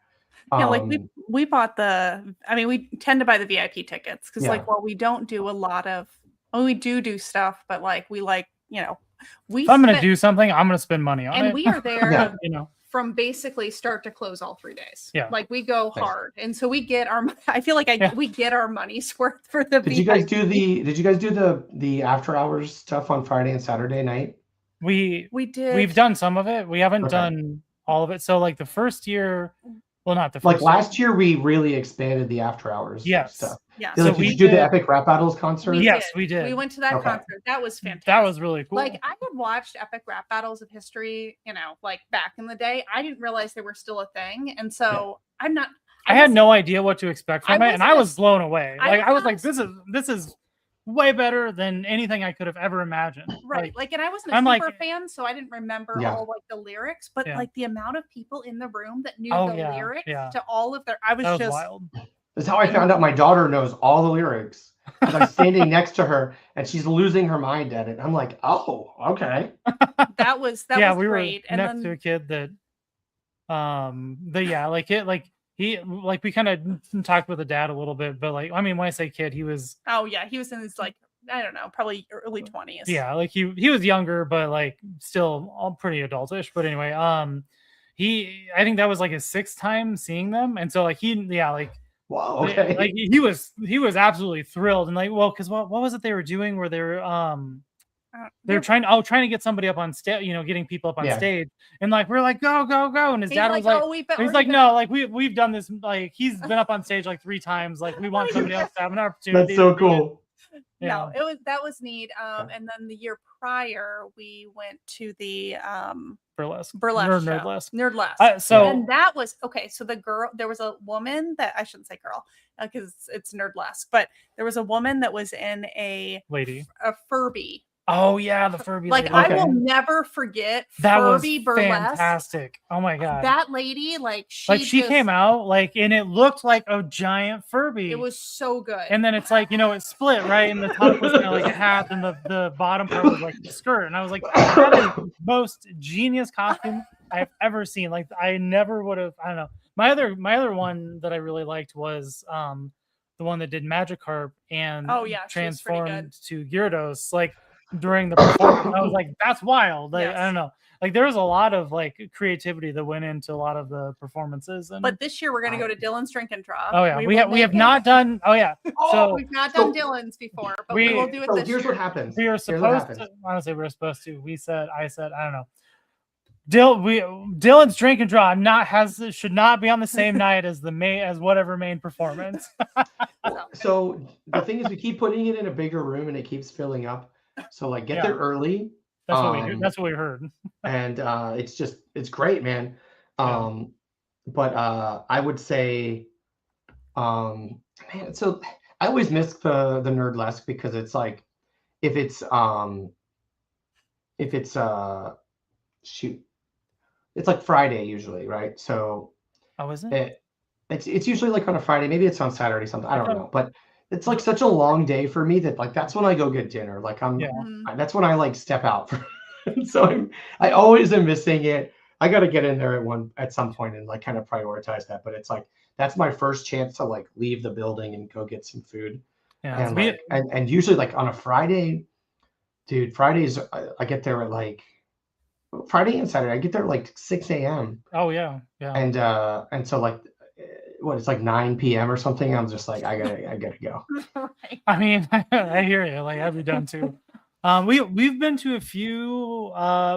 Yeah, like we bought we tend to buy the VIP tickets because like, well, we don't do a lot of, we do stuff, but like we like, if I'm going to do something, I'm going to spend money on it. And we are there, from basically start to close all 3 days. Yeah. Like we go hard. And so we get I feel like we get our money's worth for the Did you guys do the after hours stuff on Friday and Saturday night? We did. We've done some of it. We haven't done all of it. So like the first year, well, not the first. Like last year, we really expanded the after hours stuff. Yeah. So did you do the Epic Rap Battles concert? Yes, we did. We went to that concert. That was fantastic. That was really cool. Like I had watched Epic Rap Battles of History, like back in the day. I didn't realize they were still a thing, and so I had no idea what to expect from it, and I was blown away. Like I was like, this is way better than anything I could have ever imagined. Right. Like, and I wasn't a super fan, so I didn't remember all like the lyrics, but like the amount of people in the room that knew the lyrics to all of their, I was just wild. That's how I found out my daughter knows all the lyrics. I'm standing next to her and she's losing her mind at it. I'm like, oh, okay. That was we great. Were and next to a kid that we kind of talked with the dad a little bit, but like, I mean, when I say kid, he was he was in his like, I don't know, probably early 20s. Yeah, like he was younger, but like still all pretty adultish. But anyway, I think that was like his 6th time seeing them, and so like wow, okay. Like he was absolutely thrilled, and like, well, because what was it they were doing where they were trying to get somebody up on stage, getting people up on stage, and like we're like go, and his dad was like, he's like, no, like we've done this, like he's been up on stage like 3 times, like we want somebody else to have an opportunity. That's so cool. No, that was neat. And then the year prior, we went to the burlesque Nerdlesque. And that was okay. So there was a woman that I shouldn't say girl because it's Nerdlesque, but there was a woman that was in a lady, a Furby Oh yeah, the Furby Like lady. I Okay. will never forget That was Furby burlesque. fantastic. Oh my god. That lady, like Like she just- came out like and it looked like a giant Furby. It was so good. And then it's like, it split, right? And the top was kind of like a hat, and the bottom part was like a skirt. And I was like, that is the most genius costume I've ever seen. Like I never would have, I don't know. My other one that I really liked was the one that did Magikarp and Oh, yeah, she was pretty good. transformed to Gyarados like during the performance. I was like, that's wild. Like, Yes. I don't know. Like there was a lot of like creativity that went into a lot of the performances. And But this year we're gonna go to Dylan's Drink and Draw. oh yeah, we have make it- not done. Oh yeah, so We've not done Dylan's before, but we will do it So this here's year. what happens. we are Here's what supposed to. happens. Honestly, we're supposed to. I said, I don't know. Dylan's Drink and Draw should not be on the same night as whatever main performance. So the thing is, we keep putting it in a bigger room and it keeps filling up. So like, get Yeah. there early. That's what we heard. And it's great, man. But I would say, man, so I always miss the Nerdlesque because it's like, if it's shoot, it's like Friday usually, right? So Oh, is it? it's usually like on a Friday, maybe it's on Saturday, something, I don't know, but it's like such a long day for me that like that's when I go get dinner. Like that's when I like step out. So I always am missing it. I got to get in there at some point and like kind of prioritize that. But it's like that's my first chance to like leave the building and go get some food. Yeah, And usually like on a Friday, dude, Fridays I get there at like Friday and Saturday I get there at like 6 a.m. Oh yeah. And so like it's like 9 p.m. or something. I'm just like I gotta go. Right. I mean, I hear you. Like I'd be done too. We've been to a few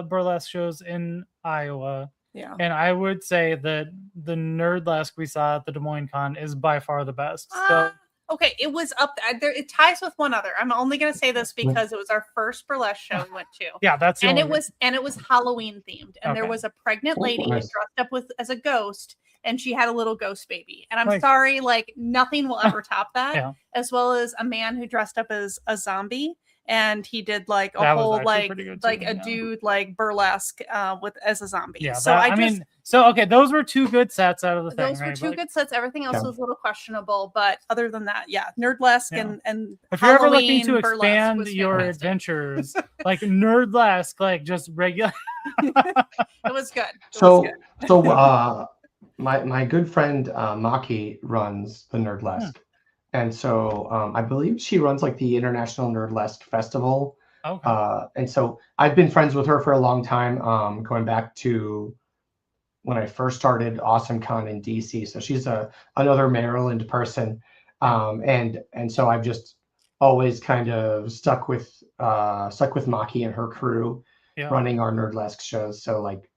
burlesque shows in Iowa. Yeah. And I would say that the Nerdlesque we saw at the Des Moines Con is by far the best. So Okay, it was up there. It ties with one other. I'm only going to say this because it was our first burlesque show we went to. yeah, that's the And only it was Halloween themed, and there Okay. was a pregnant lady nice. dressed up as a ghost, and she had a little ghost baby. And I'm Like- sorry, like nothing will ever top that. Yeah. As well as a man who dressed up as a zombie, and he did like a That was whole actually like pretty good like too, a yeah. dude like burlesque as a zombie. Yeah, So that- okay, those were two good sets out of the thing. those were right? two Like, good sets. Everything else Yeah. was a little questionable, but other than that, yeah, Nerdlesque Yeah. and if you're ever looking Halloween to burlesque expand was your fantastic. adventures, like Nerdlesque, like just regular. It was good. It was So good. my good friend Maki runs the Nerdlesque, and so I believe she runs like the International Nerdlesque Festival. Okay. And so I've been friends with her for a long time, going back to when I first started Awesome Con in DC. So she's another Maryland person, and so I've just always kind of stuck with Maki and her crew Yeah. running our Nerdlesque shows. So like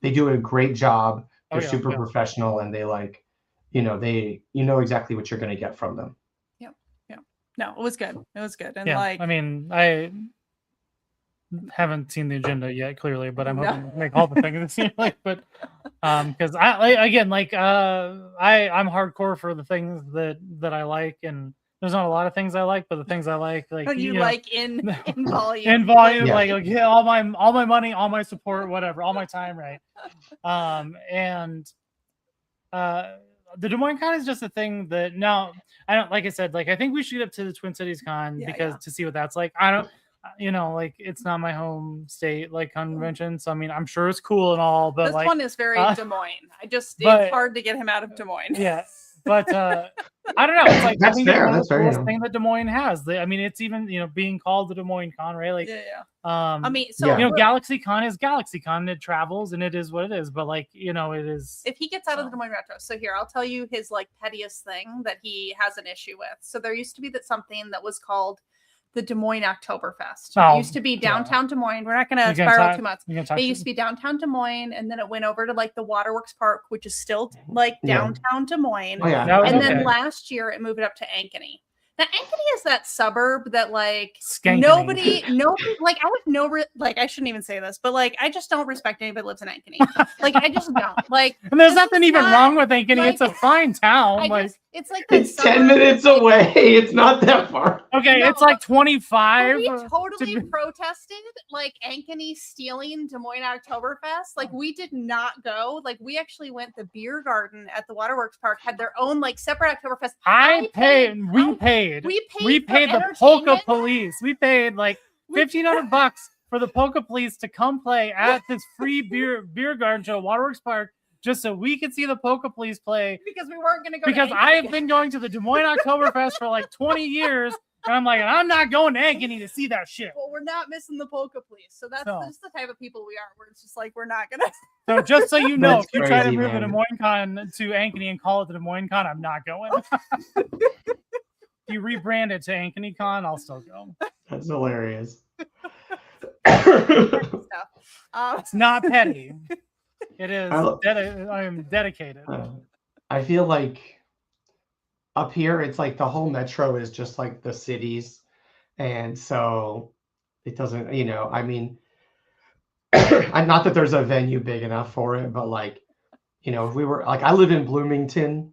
they do a great job. Oh, They're yeah, super yeah. professional, and they like, you know exactly what you're going to get from them. No, it was good. It was good. And Yeah. like I mean, I haven't seen the agenda yet, clearly, but I'm No. hoping to make all the things this year. Like, but because I'm hardcore for the things that I like, and there's not a lot of things I like, but the things I like you know, like in volume. in volume, Yeah. like yeah, all my money, all my support, whatever, all my time, right? The Des Moines Con is just a thing that now I don't, like I said, like I think we should get up to the Twin Cities Con Yeah, to see what that's like. I don't, like it's not my home state like convention, so I mean I'm sure it's cool and all, but This like one is very Des Moines. It's but- hard to get him out of Des Moines. yeah. But I don't know. It's like I That's think it's fair, one of that's the fair, coolest yeah. thing that Des Moines has. I mean, it's even being called the Des Moines Con, right? Like, Yeah. I mean, so Yeah. Galaxy Con is Galaxy Con. And it travels and it is what it is. But like, it is. if he gets out of the So- Des Moines Retro, so here I'll tell you his like pettiest thing that he has an issue with. So there used to be something that was called the Des Moines Oktoberfest. Oh, It used to be downtown Des Moines. We're not going to You gonna spiral talk- too much. You gonna talk It to- used to be downtown Des Moines, and then it went over to like the Waterworks Park, which is still like Yeah. downtown Des Moines. Oh yeah. That was And okay. then last year it moved it up to Ankeny. Now Ankeny is that suburb that like Skankany. nobody like I have no like I shouldn't even say this, but like I just don't respect anybody that lives in Ankeny. Like I just don't like. And there's this nothing is even not- wrong with Ankeny. like, it's a fine town. I Like, just it's like that It's 10 suburb- minutes away. It's not that far. Okay, No, it's like but 25. we to totally be- protested like Ankeny stealing Des Moines Oktoberfest. Like we did not go. Like we actually went. The beer garden at the Waterworks Park had their own like separate Oktoberfest. We paid We paid the for polka entertainment. police. We paid like $1,500 for the polka police to come play at this free beer garden show, Waterworks Park, just so we could see the polka police play. Because we weren't going to go. Because to I've been going to the Des Moines Oktoberfest for like 20 years, and I'm like, I'm not going to Ankeny to see that shit. Well, we're not missing the polka police. So that's No. just the type of people we are. Where it's just like we're not gonna. So just so you know, That's if you try to crazy, move the man. Des Moines Con to Ankeny and call it the Des Moines Con, I'm not going. If you rebrand it to Ankeny Con, I'll still go. That's hilarious. Stuff. It's not petty. It is. I- I am dedicated. I feel like up here, it's like the whole metro is just like the cities. And so it doesn't, I mean, not that there's a venue big enough for it, but like, if we were like, I live in Bloomington.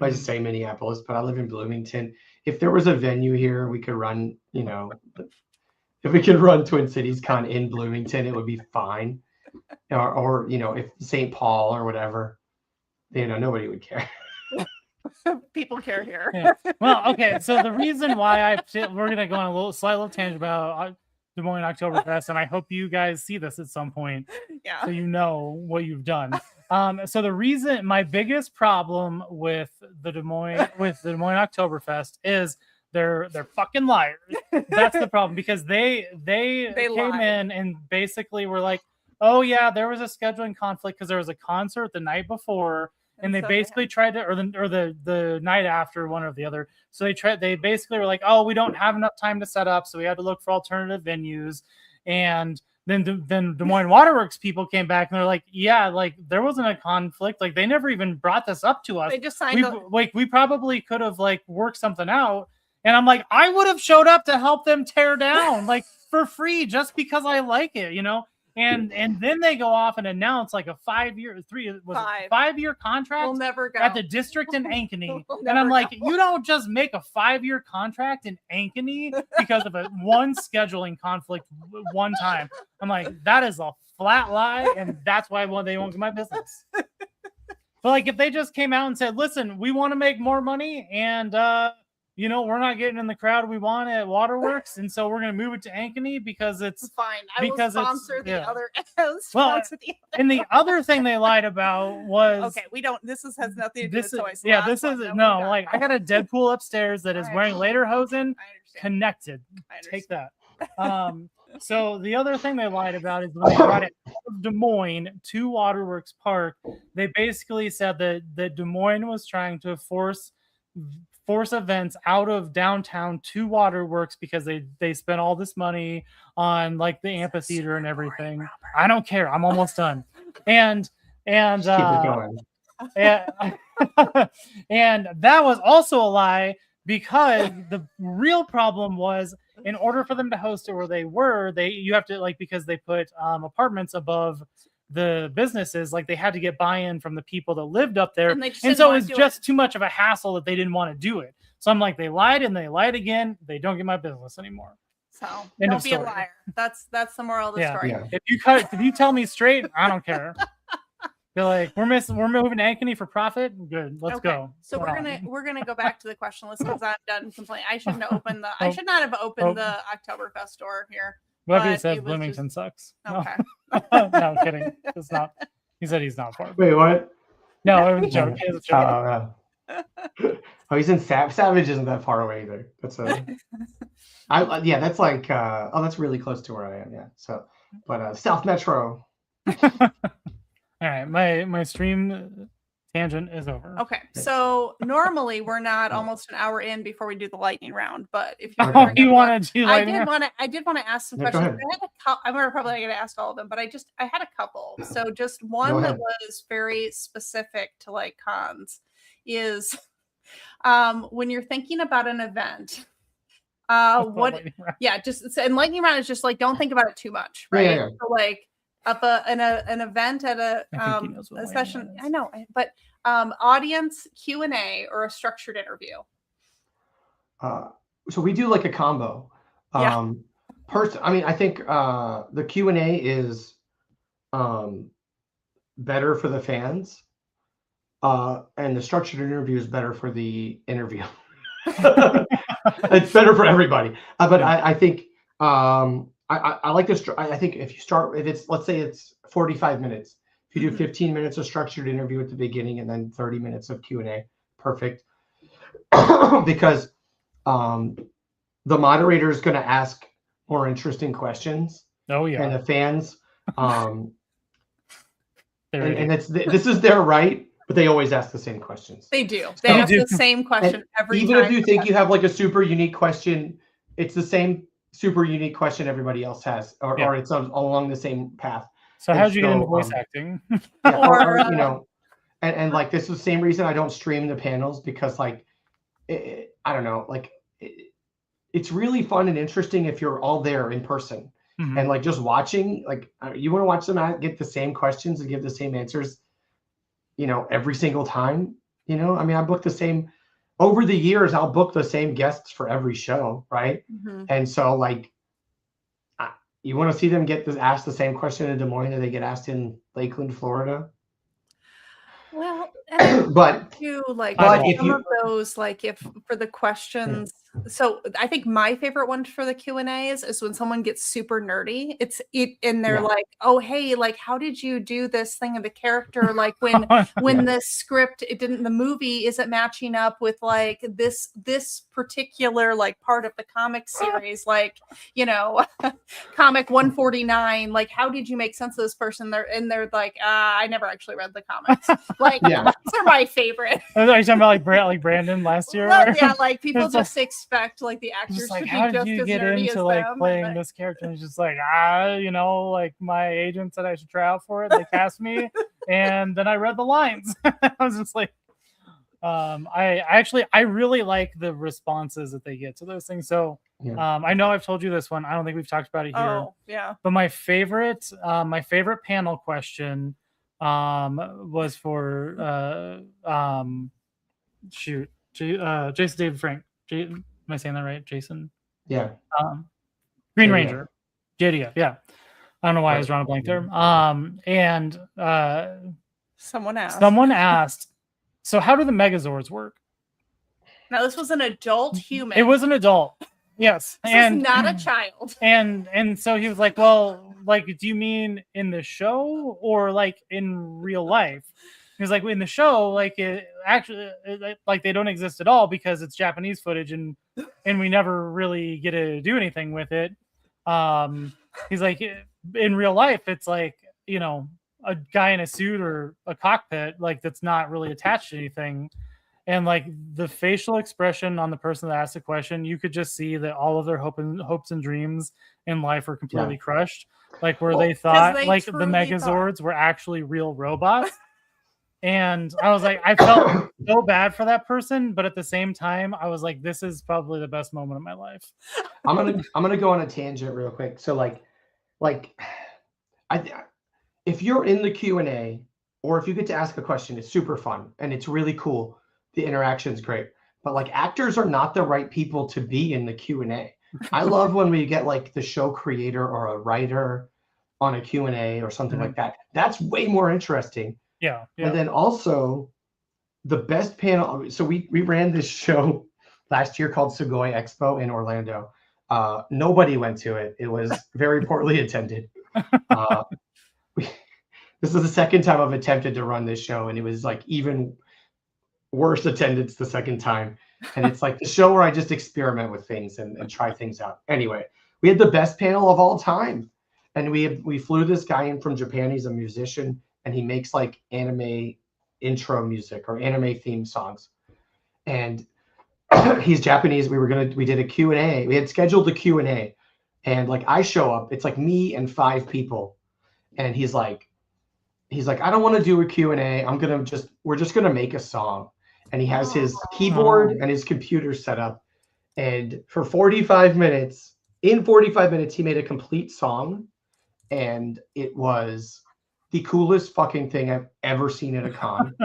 I just say Minneapolis, but I live in Bloomington. If there was a venue here, we could run, if we could run Twin Cities Con in Bloomington, it would be fine. Or if St. Paul or whatever, nobody would care. People care here. Yeah. Well, okay. So the reason why we're gonna go on a slight little tangent about Des Moines Oktoberfest, and I hope you guys see this at some point, Yeah. so you know what you've done. So the reason, my biggest problem with the Des Moines Oktoberfest is they're fucking liars. That's the problem, because they came lied. in and basically were like, oh yeah, there was a scheduling conflict because there was a concert the night before. And they so basically tried to, or the night after, one or the other. So they basically were like, oh, we don't have enough time to set up, so we had to look for alternative venues. And then Des Moines Waterworks people came back and they're like, yeah, like there wasn't a conflict. Like they never even brought this up to us. They just signed. We probably could have like worked something out. And I'm like, I would have showed up to help them tear down like for free just because I like it, And then they go off and announce like a 5-year contract We'll never go at the district in Ankeny. We'll And I'm never like, go. you don't just make a 5-year contract in Ankeny because of one scheduling conflict one time. I'm like, that is a flat lie, and that's why they won't get my business. But like, if they just came out and said, listen, we want to make more money, and we're not getting in the crowd we want at Waterworks, and so we're going to move it to Ankeny because it's fine. I will sponsor the other. And the other thing they lied about was okay. We don't. This has nothing to do with toys. Yeah, this is no. Like I got a Deadpool upstairs that is wearing lederhosen connected. Take that. So the other thing they lied about is when they brought it out of Des Moines to Waterworks Park, they basically said that Des Moines was trying to force events out of downtown to Waterworks because they spent all this money on like the amphitheater and everything. Robert. I don't care. I'm almost done. And Just keep it going. and that was also a lie, because the real problem was, in order for them to host it where you have to, like, because they put apartments above the businesses, like they had to get buy-in from the people that lived up there, and so it was just too much of a hassle that they didn't want to do it. So I'm like, they lied and they lied again. They don't get my business anymore. So End don't of be story. a liar. That's the moral of the story. Yeah. If you tell me straight, I don't care. You're like, we're moving to Ankeny for profit. Good, let's go. So we're gonna go back to the question list because I'm done complaining. I should not have opened the Oktoberfest store here. What he but says it was Bloomington sucks. Okay. No, I'm kidding. It's not. He said he's not far. Wait, what? No, it was a joke. It was a joke. Oh, he's in Savage isn't that far away either. That's that's like that's really close to where I am. Yeah. So, but South Metro. All right, my stream tangent is over. Okay, so normally we're not almost an hour in before we do the lightning round, but if you want to do lightning round? I did want to ask some Yeah, questions. I'm probably not going to ask all of them, but I had a couple. So just one that was very specific to like cons is when you're thinking about an event. And lightning round is just like, don't think about it too much, right? Yeah. So like an event at a session. I know, but audience Q&A or a structured interview. so we do like a combo. Yeah. I mean, I think the Q&A is better for the fans, and the structured interview is better for the interview. It's better for everybody. But Yeah. I think I like this. I think if it's, let's say it's 45 minutes, if you do 15 minutes of structured interview at the beginning and then 30 minutes of Q&A, perfect. Because the moderator is going to ask more interesting questions. Oh yeah. And the fans, and They're this is their right, but they always ask the same questions. They do. So- They They ask do. the same question every Even time. if you think you have like a super unique question, it's the same super unique question everybody else has, or, Yeah. or it's along the same path. So And how'd you get into so, voice acting? Yeah, Or, you know, and like this is the same reason I don't stream the panels, because like I don't know, like it's really fun and interesting if you're all there in person. Mhm. And like just watching, like you want to watch them get the same questions and give the same answers, you know, every single time. You know, I mean, I booked the same over the years. I'll book the same guests for every show, right? Mhm. And so, like, you want to see them get asked the same question in Des Moines that they get asked in Lakeland, Florida. Well, and But too, like but if some you- of those, like if for the questions. So I think my favorite one for the Q&As is when someone gets super nerdy. And they're Yeah. like, "Oh, hey, like how did you do this thing of the character? Like when the script the movie isn't matching up with like this particular like part of the comic series, like, you know, comic 149, like how did you make sense of this person?" They're like, I never actually read the comics. Like Yeah. those are my favorite. Are you talking about like Brandon last year? Well, where- yeah, like people It's like- just expect like the actors just like, to how be did just you as get nerdy as into like them. playing and, this character? And it's just like, you know, like my agent said I should try out for it. They cast me, and then I read the lines. I was just like, I really like the responses that they get to those things. So, Yeah. I know I've told you this one. I don't think we've talked about it here. Oh, yeah. But my favorite panel question was for Jason David Frank. Am I saying that right? Jason? Yeah. Green JDF. Ranger. JDF, yeah. I don't know why I was drawing a blank there. And Someone asked. someone asked, so how do the Megazords work? Now this was an adult human. It was an adult. Yes. This and is not a child. And so he was like, well, like, do you mean in the show or like in real life? He was like, in the show, like it actually, like they don't exist at all because it's Japanese footage and we never really get to do anything with it. He's like, in real life, it's like, you know, a guy in a suit or a cockpit, like that's not really attached to anything. And like the facial expression on the person that asked the question, you could just see that all of their hopes and dreams in life were completely crushed. Like where they thought they like the truly Megazords were actually real robots. And I was like, I felt so bad for that person, but at the same time, I was like, this is probably the best moment of my life. I'm gonna go on a tangent real quick. So if you're in the Q&A or if you get to ask a question, it's super fun and it's really cool. The interaction's great, but like actors are not the right people to be in the Q&A. I love when we get like the show creator or a writer on a Q&A or something like that. That's way more interesting. Yeah. And then also the best panel. So we ran this show last year called Sugoi Expo in Orlando. Nobody went to it. It was very poorly attended. This is the second time I've attempted to run this show, and it was like even worse attendance the second time. And it's like the show where I just experiment with things and try things out. Anyway, we had the best panel of all time. And we flew this guy in from Japan. He's a musician, and he makes like anime intro music or anime theme songs. And he's Japanese. We did a Q&A. We had scheduled the Q&A. And like I show up, it's like me and 5 people. And he's like, I don't want to do a Q&A. We're just going to make a song. And he has his keyboard and his computer set up. And for 45 minutes, he made a complete song. And it was the coolest fucking thing I've ever seen at a con.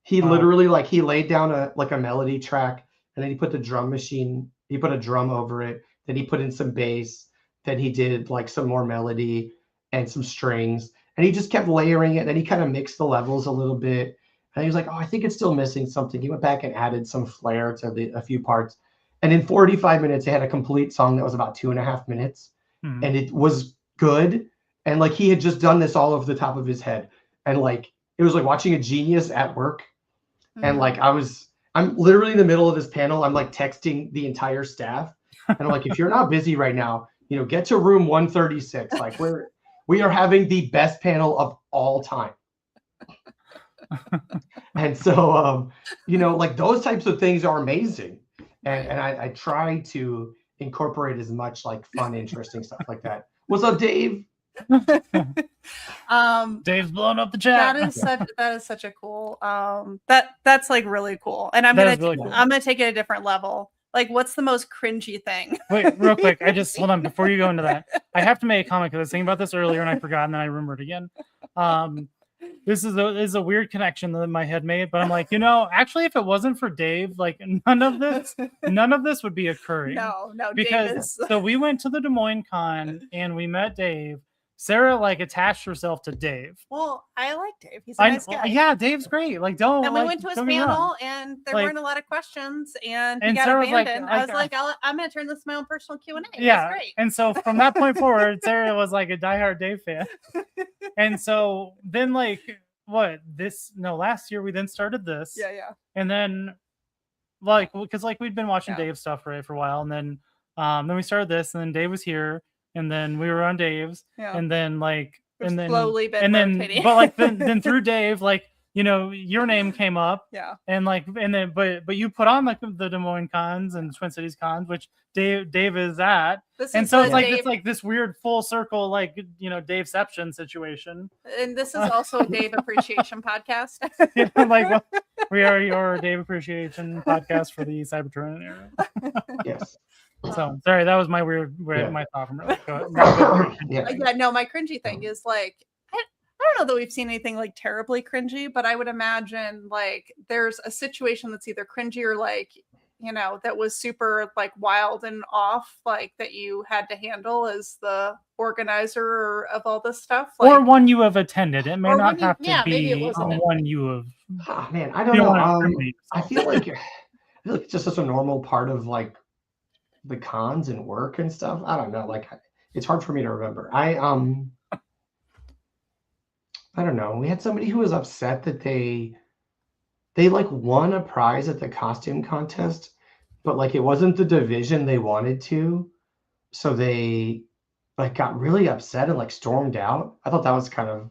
He literally he laid down a melody track, and then he put the drum machine he put a drum over it, then he put in some bass, then he did like some more melody and some strings, and he just kept layering it. Then he kind of mixed the levels a little bit, and he was like, "Oh, I think it's still missing something." He went back and added some flair to a few parts, and in 45 minutes, they had a complete song that was about 2.5 minutes, and it was good. And like he had just done this all over the top of his head, and like it was like watching a genius at work. And like I'm literally in the middle of this panel. I'm like texting the entire staff, and I'm like, if you're not busy right now, get to room 136. Like we are having the best panel of all time. And so like those types of things are amazing. And I try to incorporate as much like fun, interesting stuff like that. What's up, Dave? Dave's blowing up the chat. That is such a cool that's like really cool. And I'm gonna take it a different level. Like, what's the most cringy thing? Wait, real quick. Hold on before you go into that. I have to make a comment because I was thinking about this earlier and I forgot, and then I remembered again. This is a weird connection that my head made, but I'm like, actually, if it wasn't for Dave, like none of this would be occurring. No, because so we went to the Des Moines Con and we met Dave. Sarah like attached herself to Dave. Well, I like Dave. He's a nice guy. Yeah, Dave's great. Like, don't. And we went to his panel, and there weren't a lot of questions, and he got Sarah's abandoned. I was like, I'm gonna turn this my own personal Q&A. Yeah, great. And so from that point forward, Sarah was like a diehard Dave fan. And so then, like, last year we then started this. Yeah. And then, like, because like we'd been watching Dave stuff for a while, and then we started this, and then Dave was here. And then we were on Dave's, and then like, and then slowly been rotating. But like then through Dave, like your name came up, and like, and then but you put on like the Des Moines Cons and Twin Cities Cons, which Dave is at, and so it's like it's like this weird full circle like Daveception situation. And this is also a Dave appreciation podcast. Like we are your Dave appreciation podcast for the Cybertronian era. Yes. So sorry, that was my my thought from earlier. My cringy thing is like I don't know that we've seen anything like terribly cringy, but I would imagine like there's a situation that's either cringy or like that was super like wild and off, like that you had to handle as the organizer of all this stuff, like, or one you have attended. It may not have to be one you have. Oh, man, I don't know. I feel like it's just such a normal part of like the cons and work and stuff. I don't know. Like, it's hard for me to remember. I don't know. We had somebody who was upset that they like won a prize at the costume contest, but like it wasn't the division they wanted to. So they like got really upset and like stormed out. I thought that was kind of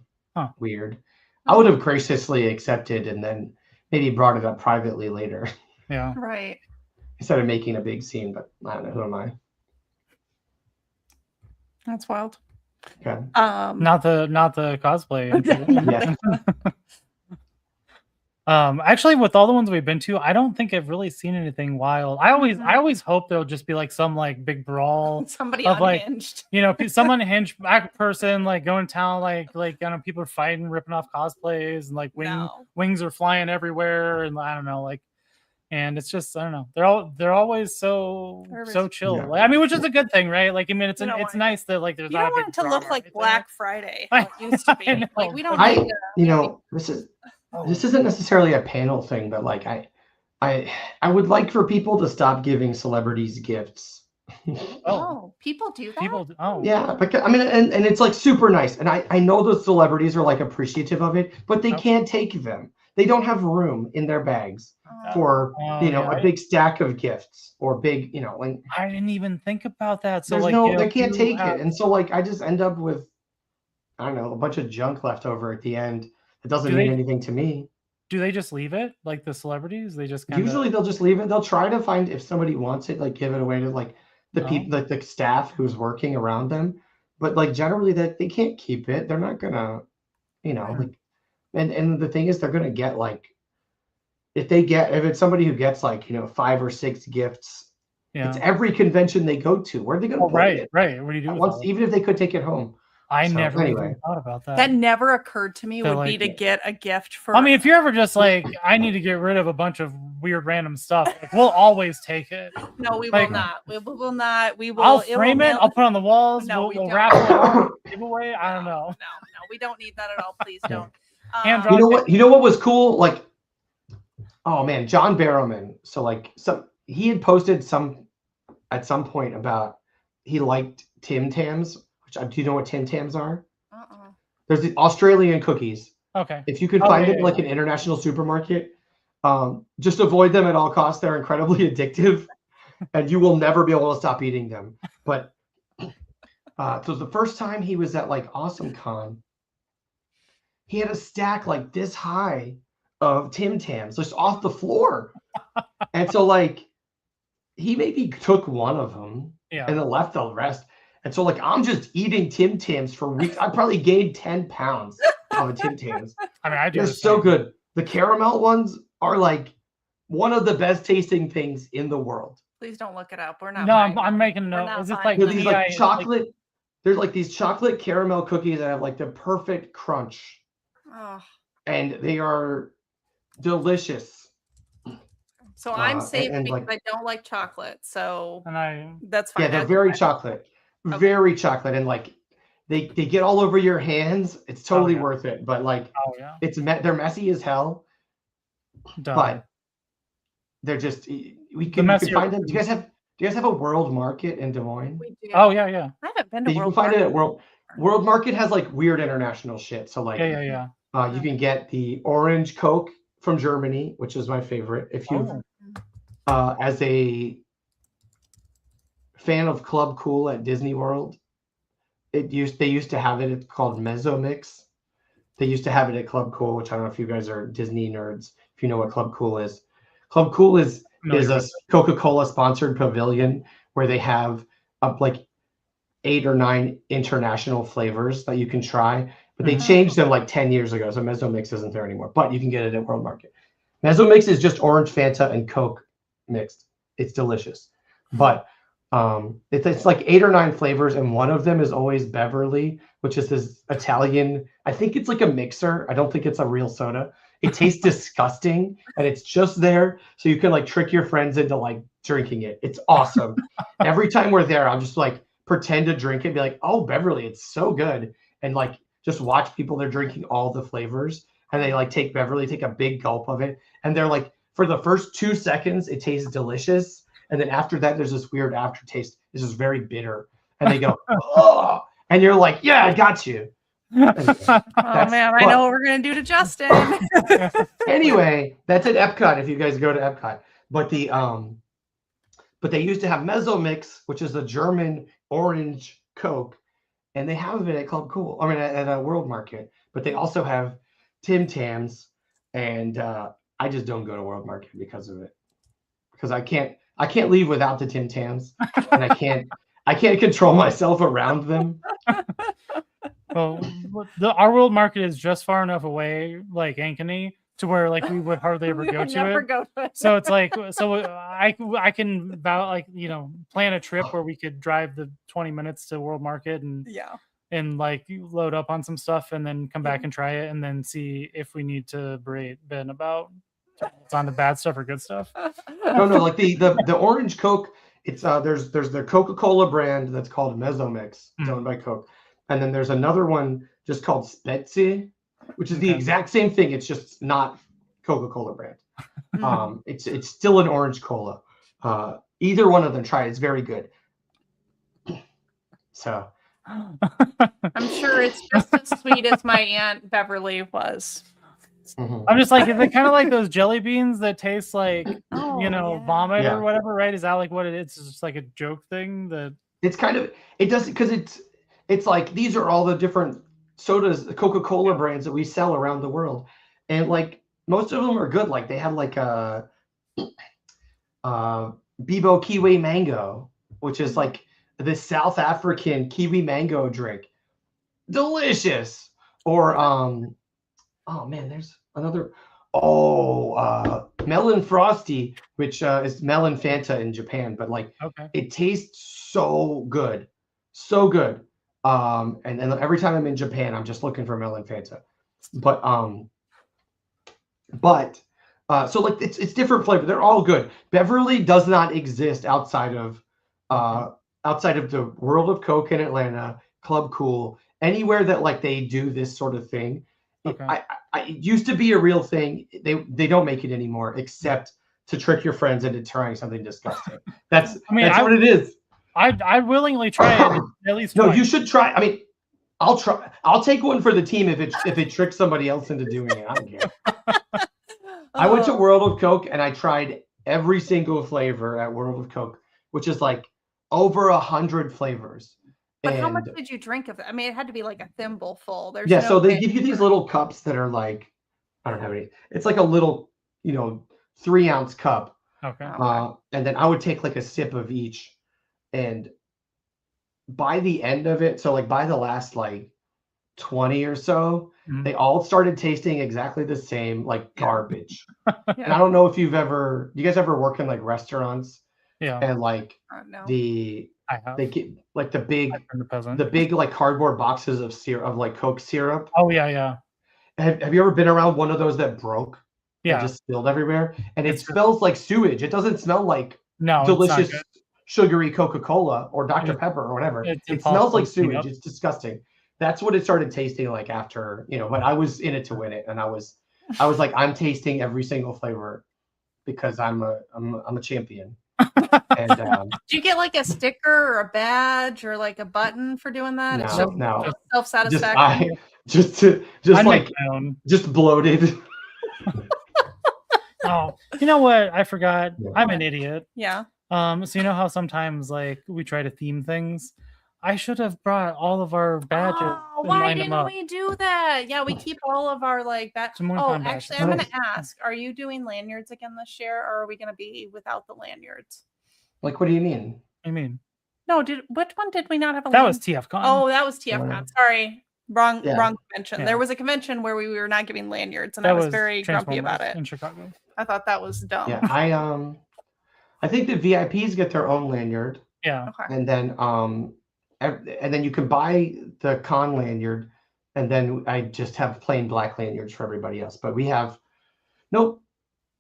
weird. I would have graciously accepted and then maybe brought it up privately later. Yeah. Right. Instead of making a big scene, but I don't know, who am I? That's wild. Okay. Not the cosplay. Actually, with all the ones we've been to, I don't think I've really seen anything wild. I always hope there'll just be like some like big brawl, somebody of unhinged, like, some unhinged black person like going to town, like people are fighting, ripping off cosplays, and like wings are flying everywhere, and I don't know, like. And it's just, I don't know. They're always so chill. Yeah. Like, I mean, which is a good thing, right? Like, I mean, it's nice that like there's not. You don't want it to look like Black Friday. It used to be. Like we don't. This isn't necessarily a panel thing, but like I would like for people to stop giving celebrities gifts. People do that. Yeah, because I mean, and it's like super nice, and I know those celebrities are like appreciative of it, but they can't take them. They don't have room in their bags for a big stack of gifts or big, like I didn't even think about that. So like they can't take it. And so like I just end up with I don't know, a bunch of junk left over at the end. It doesn't mean anything to me. Do they just leave it? Like the celebrities? They just usually they'll just leave it. They'll try to find if somebody wants it, like give it away to like the people like the staff who's working around them. But like generally that they can't keep it. They're not gonna, like And the thing is, they're gonna get like, if it's somebody who gets like 5 or 6 gifts, it's every convention they go to. Where are they gonna put it? Right. What do you do with even if they could take it home? I never even thought about that. That never occurred to me would be to get a gift for. I mean, if you're ever just like, I need to get rid of a bunch of weird random stuff. Like, we'll always take it. No, we Like, will not. We will not. We will. I'll will frame it. mail- I'll put it on the walls. No, we'll we don't. raffle it off, giveaway. I don't know. No, we don't need that at all. Please Yeah. don't. Hand You drawn know what? You know what was cool? Like, oh man, John Barrowman. So like, he had posted at some point about he liked Tim Tams. Which do you know what Tim Tams are? There's the Australian cookies. Okay. If you can find them like an international supermarket, just avoid them at all costs. They're incredibly addictive, and you will never be able to stop eating them. But so the first time he was at like Awesome Con, he had a stack like this high of Tim Tams just off the floor. And so like he maybe took one of them and then left the rest. And so like I'm just eating Tim Tams for weeks. I probably gained 10 pounds of a Tim Tams. I mean, I do. They're so good. The caramel ones are like one of the best tasting things in the world. Please don't look it up. We're not. No, I'm making a note. Is it like they're these like chocolate? There's like these chocolate caramel cookies that have like the perfect crunch. Oh. And they are delicious. So I'm safe because like, I don't like chocolate. So and that's fine. Yeah, they're very chocolate. Okay. Very chocolate. And like they get all over your hands. It's totally worth it. But like they're messy as hell. But they're just we can find them. Do you guys have a World Market in Des Moines? We do. Oh yeah. I haven't been to you World can find Market. it at World Market has like weird international shit. So like yeah. You can get the orange Coke from Germany, which is my favorite. If you, as a fan of Club Cool at Disney World, they used to have it. It's called Mezzo Mix. They used to have it at Club Cool, which I don't know if you guys are Disney nerds. If you know what Club Cool is, Club Cool is a Coca-Cola sponsored pavilion where they have up like 8 or 9 international flavors that you can try. But they changed them like 10 years ago, so Mezzo Mix isn't there anymore. But you can get it at World Market. Mezzo Mix is just orange Fanta and Coke mixed. It's delicious. But it's like 8 or 9 flavors, and one of them is always Beverly, which is this Italian. I think it's like a mixer. I don't think it's a real soda. It tastes disgusting, and it's just there so you can like trick your friends into like drinking it. It's awesome. Every time we're there, I'll just like pretend to drink it, be like, "Oh, Beverly, it's so good," and like just watch people. They're drinking all the flavors, and they like take a big gulp of it, and they're like, for the first 2 seconds, it tastes delicious, and then after that, there's this weird aftertaste. This is very bitter, and they go, "Oh," and you're like, "Yeah, I got you." Oh man, I know what we're gonna do to Justin. Anyway, that's at Epcot if you guys go to Epcot. But but they used to have Mezzo Mix, which is a German orange Coke, and they have it at Club Cool. I mean, at a World Market. But they also have Tim Tams, and I just don't go to World Market because of it, because I can't leave without the Tim Tams, and I can't control myself around them. Well, our World Market is just far enough away, like Ankeny, to where like we would hardly ever go to it. So it's like, I can about like, plan a trip where we could drive the 20 minutes to World Market and like load up on some stuff and then come back and try it and then see if we need to berate Ben about it's on the bad stuff or good stuff. No, like the orange Coke. It's there's the Coca-Cola brand that's called Mezzo Mix. It's owned by Coke. And then there's another one just called Spezi, which is the exact same thing. It's just not Coca-Cola brand. It's still an orange cola. Either one of them, try it. It's very good. So I'm sure it's just as sweet as my Aunt Beverly was. I'm just like, is it kind of like those jelly beans that taste like vomit or whatever, right? Is that like what it is? It's just like a joke thing that it's kind of because it's like these are all the different sodas, the Coca-Cola brands that we sell around the world, and like most of them are good. Like they have like a Bibo Kiwi Mango, which is like the South African kiwi mango drink, delicious. Or oh man, there's another Melon Frosty, which is melon Fanta in Japan, but like it tastes so good. And then every time I'm in Japan, I'm just looking for melon Fanta. But So like it's different flavor. They're all good. Beverly does not exist outside of the World of Coke in Atlanta, Club Cool, anywhere that like they do this sort of thing. Okay. It used to be a real thing. They don't make it anymore, except to trick your friends into trying something disgusting. That's what it is. I'd willingly try it at least No, twice. you should try. I mean, I'll try. I'll take one for the team if it tricks somebody else into doing it. I don't care. I went to World of Coke and I tried every single flavor at World of Coke, which is like over 100 flavors. But how much did you drink of it? I mean, it had to be like a thimble full. There's yeah, no so they way give you these little cups that are like, I don't have any. It's like a little, 3-ounce cup. Okay. And then I would take like a sip of each, and by the end of it, so like by the last like 20 or so, they all started tasting exactly the same, like garbage. And I don't know if you guys ever work in like restaurants? Yeah. And like no. they get like the the big like cardboard boxes of syrup, of like Coke syrup. Oh yeah. Have you ever been around one of those that broke? Yeah. And just spilled everywhere, and it smells like sewage. It doesn't smell like delicious sugary Coca-Cola or Dr. Pepper or whatever. It smells like sewage. It's disgusting. That's what it started tasting like after, but I was in it to win it, and I was like, I'm tasting every single flavor because I'm a champion. And do you get like a sticker or a badge or like a button for doing that? No. Self-satisfaction. Just bloated. Oh, you know what? I forgot. I'm an idiot. Yeah. So you know how sometimes like we try to theme things? I should have brought all of our badges. Oh, why didn't we do that? Yeah, we keep all of our like badges. Actually, I'm going to ask: are you doing lanyards again this year, or are we going to be without the lanyards? Like, what do you mean? What do you mean? No, which one did we not have? That was TF Con. Oh, that was TF Con. Sorry, wrong convention. Yeah. There was a convention where we were not giving lanyards, and I was very grumpy about it in Chicago. I thought that was dumb. Yeah, I think the VIPs get their own lanyard. Yeah. Okay. And then you can buy the con lanyard, and then I just have plain black lanyards for everybody else. But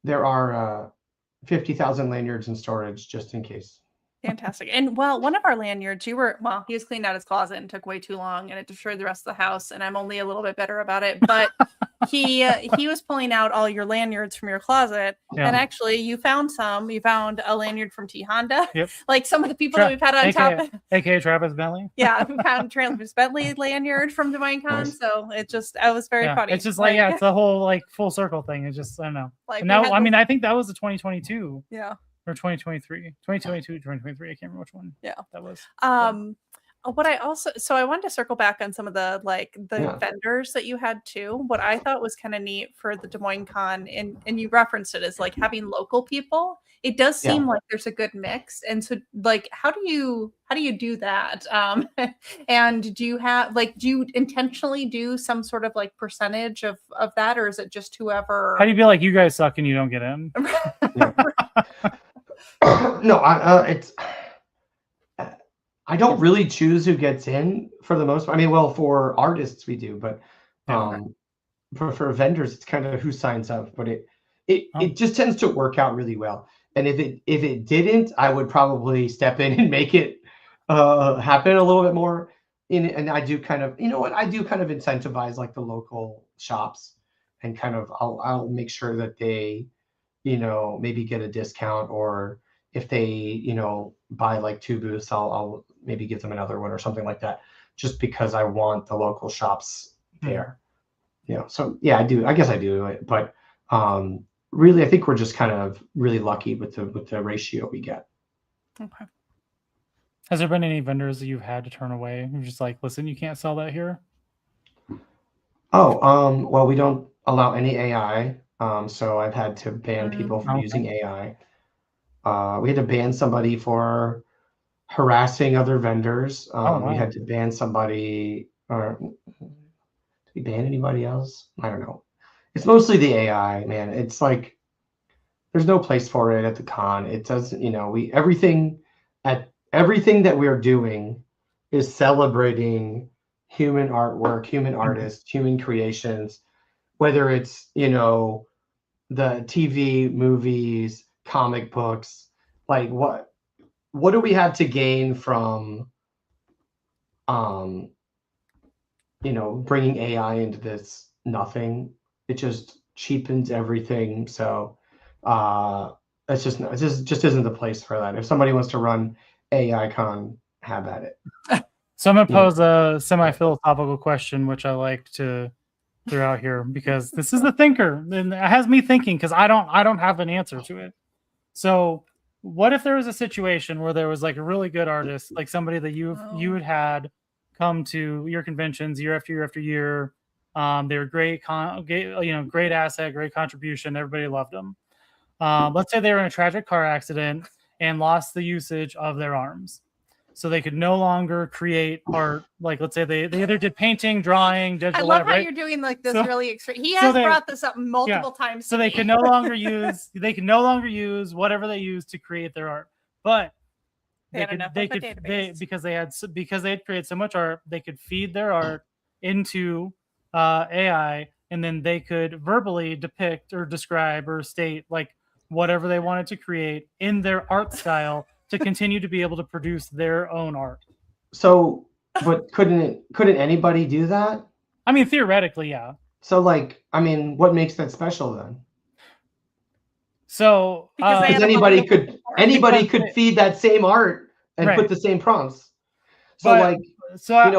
there are 50,000 lanyards in storage just in case. Fantastic. And one of our lanyards, he was cleaning out his closet and took way too long, and it destroyed the rest of the house, and I'm only a little bit better about it. But he was pulling out all your lanyards from your closet, and actually you found a lanyard from T Honda. Yep. Like some of the people that we've had on top. AKA Travis Bentley. Yeah, we found Travis Bentley lanyard from Des Moines Con. Nice. So I was very funny. It's just like it's the whole like full circle thing. It's just, I don't know. Like now, I think that was the 2022. Yeah. Or 2023, 2023. I can't remember which one. Yeah, that was. What I wanted to circle back on some of the vendors that you had too. What I thought was kind of neat for the Des Moines Con, and you referenced it, as like having local people. It does seem like there's a good mix, and so like how do you do that? And do you intentionally do some sort of like percentage of that, or is it just whoever? How do you feel like you guys suck and you don't get in? No, I don't really choose who gets in for the most part. I mean, well, for artists we do, but for vendors, it's kind of who signs up. But it just tends to work out really well. And if it didn't, I would probably step in and make it happen a little bit more. And I do kind of, I do kind of incentivize like the local shops, and kind of I'll make sure that they, maybe get a discount, or if they, buy like 2 booths, I'll maybe give them another one or something like that, just because I want the local shops there. So yeah, I do. I guess I do it, but really, I think we're just kind of really lucky with the ratio we get. Okay. Has there been any vendors that you've had to turn away? You're just like, listen, you can't sell that here. Oh, well, we don't allow any AI. So I've had to ban people from using AI. We had to ban somebody for harassing other vendors. Wow. We had to ban somebody, or did we ban anybody else? I don't know. It's mostly the AI, man. It's like there's no place for it at the con. It doesn't, everything that we're doing is celebrating human artwork, human artists, human creations, whether it's, the TV, movies, comic books, like what do we have to gain from bringing AI into this? Nothing. It just cheapens everything. So it just isn't the place for that. If somebody wants to run AI con, have at it. So I'm gonna pose a semi-philosophical question, which I like to throw out here because this is the thinker, and it has me thinking because I don't have an answer to it. So, what if there was a situation where there was like a really good artist, like somebody that you had come to your conventions year after year after year? They were great asset, great contribution. Everybody loved them. Let's say they were in a tragic car accident and lost the usage of their arms. So they could no longer create art. Like, let's say they either did painting, drawing, digital. I love whatever, how right? you're doing like this So- really extreme. He so has they- brought this up multiple times. So to they me. can no longer use whatever they use to create their art. But because they had created so much art, they could feed their art into AI, and then they could verbally depict or describe or state like whatever they wanted to create in their art style to continue to be able to produce their own art. So, but couldn't anybody do that? I mean, theoretically, yeah. So, like, I mean, what makes that special then? So Because Because anybody could feed that same art and put the same prompts. So, so I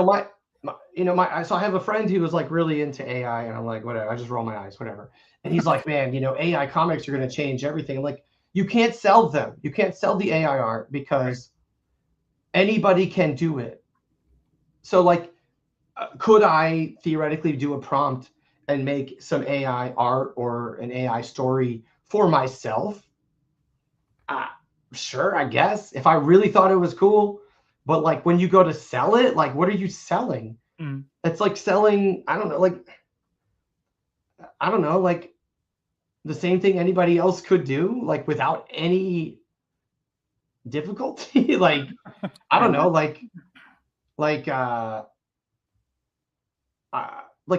have a friend who was like really into AI, and I'm like, whatever. I just roll my eyes, whatever. And he's like, man, AI comics are going to change everything. I'm like, you can't sell them. You can't sell the AI art because anybody can do it. So, like, could I theoretically do a prompt and make some AI art or an AI story for myself? Sure, I guess, if I really thought it was cool. But like when you go to sell it, like what are you selling? It's like selling, I don't know, like the same thing anybody else could do, like without any difficulty. Like, I don't know,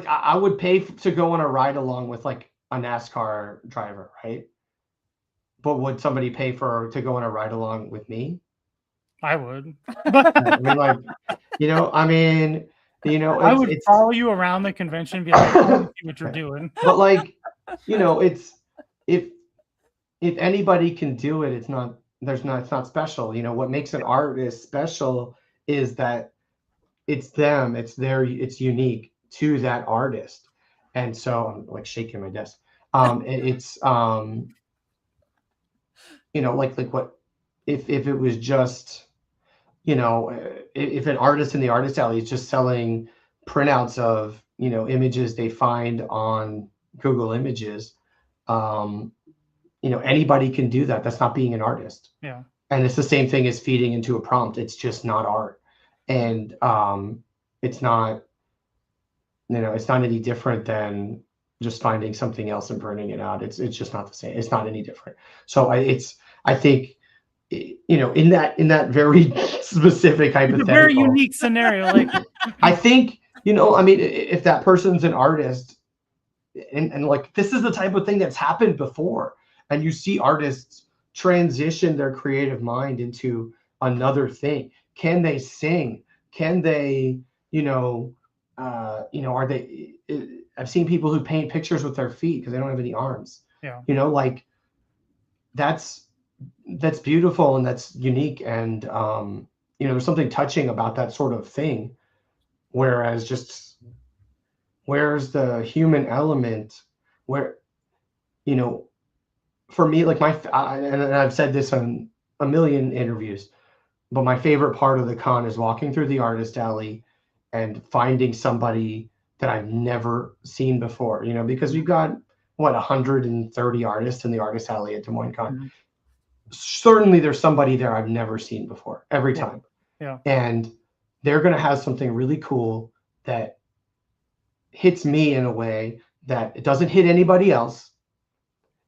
I would pay to go on a ride along with like a NASCAR driver, right? But would somebody pay to go on a ride along with me? I would. I mean, like, I would follow you around the convention and be like, I see what you're doing. But like, it's if anybody can do it, it's not special. What makes an artist special is that it's them, it's unique to that artist. And so I'm like shaking my desk. It's like what if it was just if an artist in the artist alley is just selling printouts of images they find on Google Images, anybody can do that. That's not being an artist. Yeah. And it's the same thing as feeding into a prompt. It's just not art. And it's not it's not any different than just finding something else and printing it out. It's just not the same. It's not any different. So I think in that very specific hypothetical, it's a very unique scenario. Like I think I mean, if that person's an artist, and like this is the type of thing that's happened before, and you see artists transition their creative mind into another thing. Can they sing? Can they are they? I've seen people who paint pictures with their feet because they don't have any arms. Yeah. Like that's beautiful and that's unique, and there's something touching about that sort of thing. Whereas where's the human element? Where for me, like and I've said this on a million interviews, but my favorite part of the con is walking through the artist alley and finding somebody that I've never seen before, because we've got 130 artists in the artist alley at Des Moines Con. Mm-hmm. Certainly there's somebody there I've never seen before every time. Yeah. And they're going to have something really cool that hits me in a way that it doesn't hit anybody else.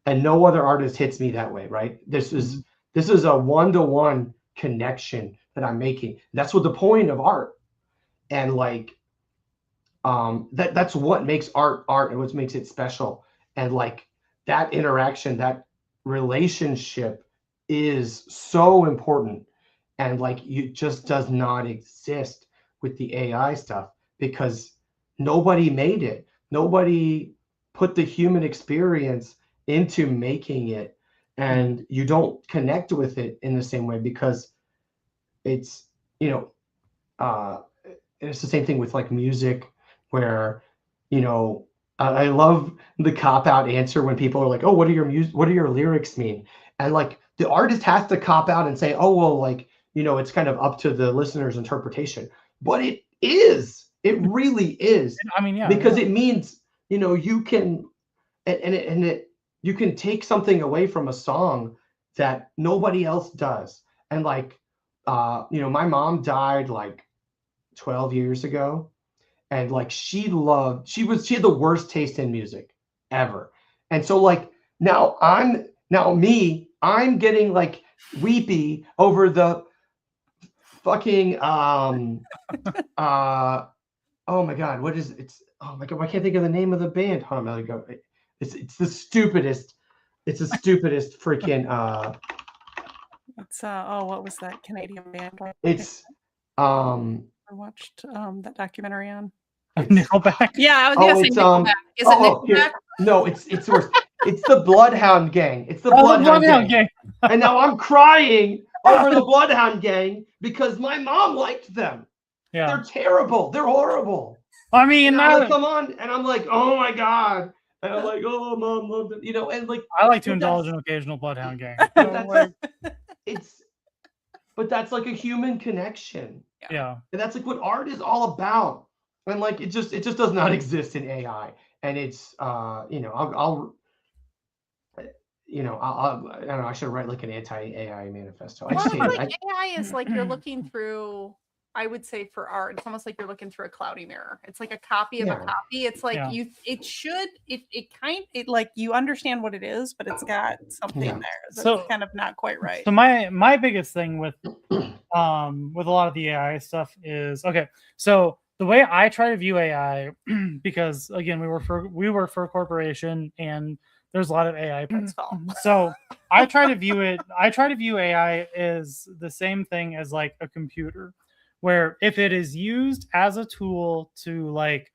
And no other artist hits me that way, right? This is a one-to-one connection that I'm making. That's what the point of art. And like that's what makes art and what makes it special. And like that interaction, that relationship is so important. And like, it just does not exist with the AI stuff because nobody made it. Nobody put the human experience into making it. And you don't connect with it in the same way because it's, you know, it's the same thing with like music where, you know, I love the cop out answer when people are like, oh, what do your lyrics mean? And like the artist has to cop out and say, oh, well, like, you know, it's kind of up to the listener's interpretation. But it really is. I mean, yeah, because it means, you know, you can, you can take something away from a song that nobody else does. And like, you know, my mom died like 12 years ago, and like she had the worst taste in music ever. And so like I'm getting like weepy over the fucking oh my god, what is it's oh my god, I can't think of the name of the band. Hold on, go. It's the stupidest freaking It's oh, what was that Canadian band? it's I watched that documentary on. Nickelback. Yeah, I was gonna say Nickelback. Is it Nickelback? No, it's worse. It's the Bloodhound Gang. It's the Bloodhound Bloodhound Gang. And now I'm crying over the Bloodhound Gang because my mom liked them. Yeah, they're terrible. They're horrible. I mean, and I'm like, come on, and I'm like, oh my god, and I'm like, oh, mom loved them, you know, and like I like to indulge in occasional Bloodhound Gang. But that's like a human connection. Yeah, and that's like what art is all about. And like it just does not exist in AI. And it's you know, I'll you know, I don't know, I should write like an anti-AI manifesto. I just Well, like AI is like you're looking through, I would say for art, it's almost like you're looking through a cloudy mirror. It's like a copy of a copy. It's like it like you understand what it is, but it's got something there that's kind of not quite right. So my biggest thing with a lot of the AI stuff is, okay, so the way I try to view AI, because again, we work for a corporation and there's a lot of AI. So I try to view AI as the same thing as like a computer, where if it is used as a tool to like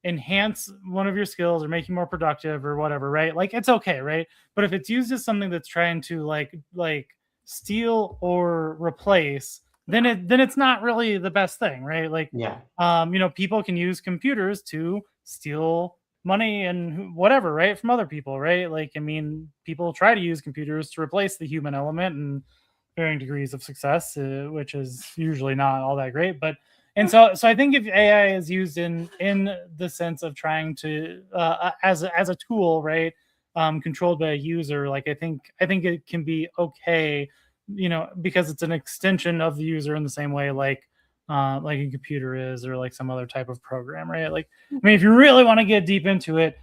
enhance one of your skills or make you more productive or whatever, right? Like it's okay, right? But if it's used as something that's trying to like steal or replace, then it's not really the best thing, right? Like you know, people can use computers to steal money and whatever, right, from other people, right? Like, I mean, people try to use computers to replace the human element and varying degrees of success, which is usually not all that great. But and so I think if AI is used in the sense of trying to as a tool, right, controlled by a user, like I think it can be okay, you know, because it's an extension of the user in the same way like a computer is, or like some other type of program, right? Like, I mean, if you really want to get deep into it,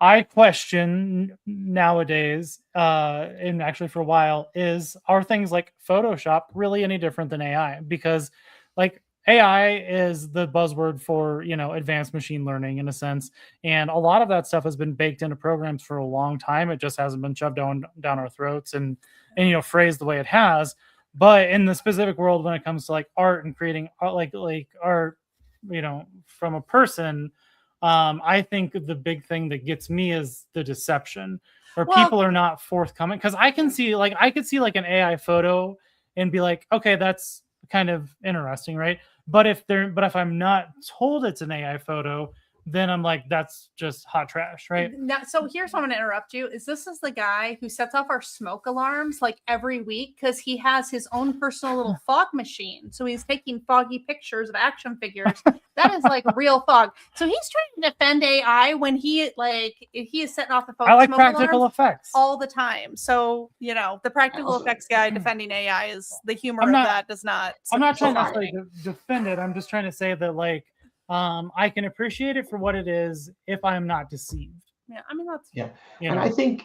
I question nowadays, and actually for a while, are things like Photoshop really any different than AI? Because like AI is the buzzword for, you know, advanced machine learning in a sense, and a lot of that stuff has been baked into programs for a long time. It just hasn't been shoved down our throats and you know, phrased the way it has. But in the specific world, when it comes to like art and creating art, like art, you know, from a person, I think the big thing that gets me is the deception, where people are not forthcoming. Because I could see like an AI photo and be like, okay, that's kind of interesting, right? But if I'm not told it's an AI photo, then I'm like, that's just hot trash, right? Now, so here's what I'm going to interrupt you. This is the guy who sets off our smoke alarms like every week because he has his own personal little fog machine. So he's taking foggy pictures of action figures. That is like real fog. So he's trying to defend AI when he is setting off the phone. I like practical effects all the time. So, you know, the practical effects guy defending AI is the humor of that does not. I'm not trying to defend it. I'm just trying to say that like, I can appreciate it for what it is if I'm not deceived. Yeah, I mean that's and I think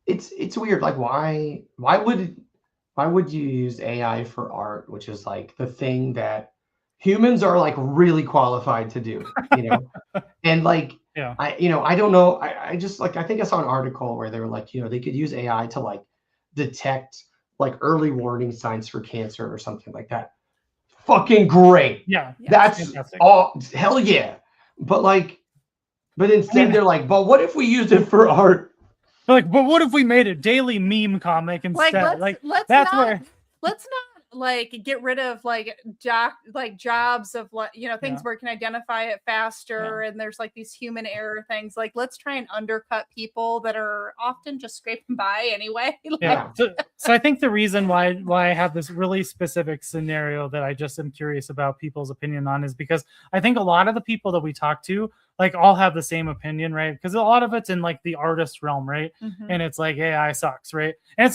it's weird. Like, why would you use AI for art, which is like the thing that humans are like really qualified to do, you know? And like Yeah. I don't know. I just like, I think I saw an article where they were like, they could use AI to like detect like early warning signs for cancer or something like that. Fucking great. Yeah. That's fantastic. all. Hell yeah. But instead they're like, but what if we used it for art? Like, but what if we made a daily meme comic instead? Let's that's not where like get rid of like jobs of things Yeah. where it can identify it faster, and there's like these human error things. Like, let's try and undercut people that are often just scraping by anyway. Yeah. So I think the reason why I have this really specific scenario that I just am curious about people's opinion on is because I think a lot of the people that we talk to like all have the same opinion, right? Because a lot of it's in like the artist realm, right? Mhm. And it's like AI sucks, right? And it's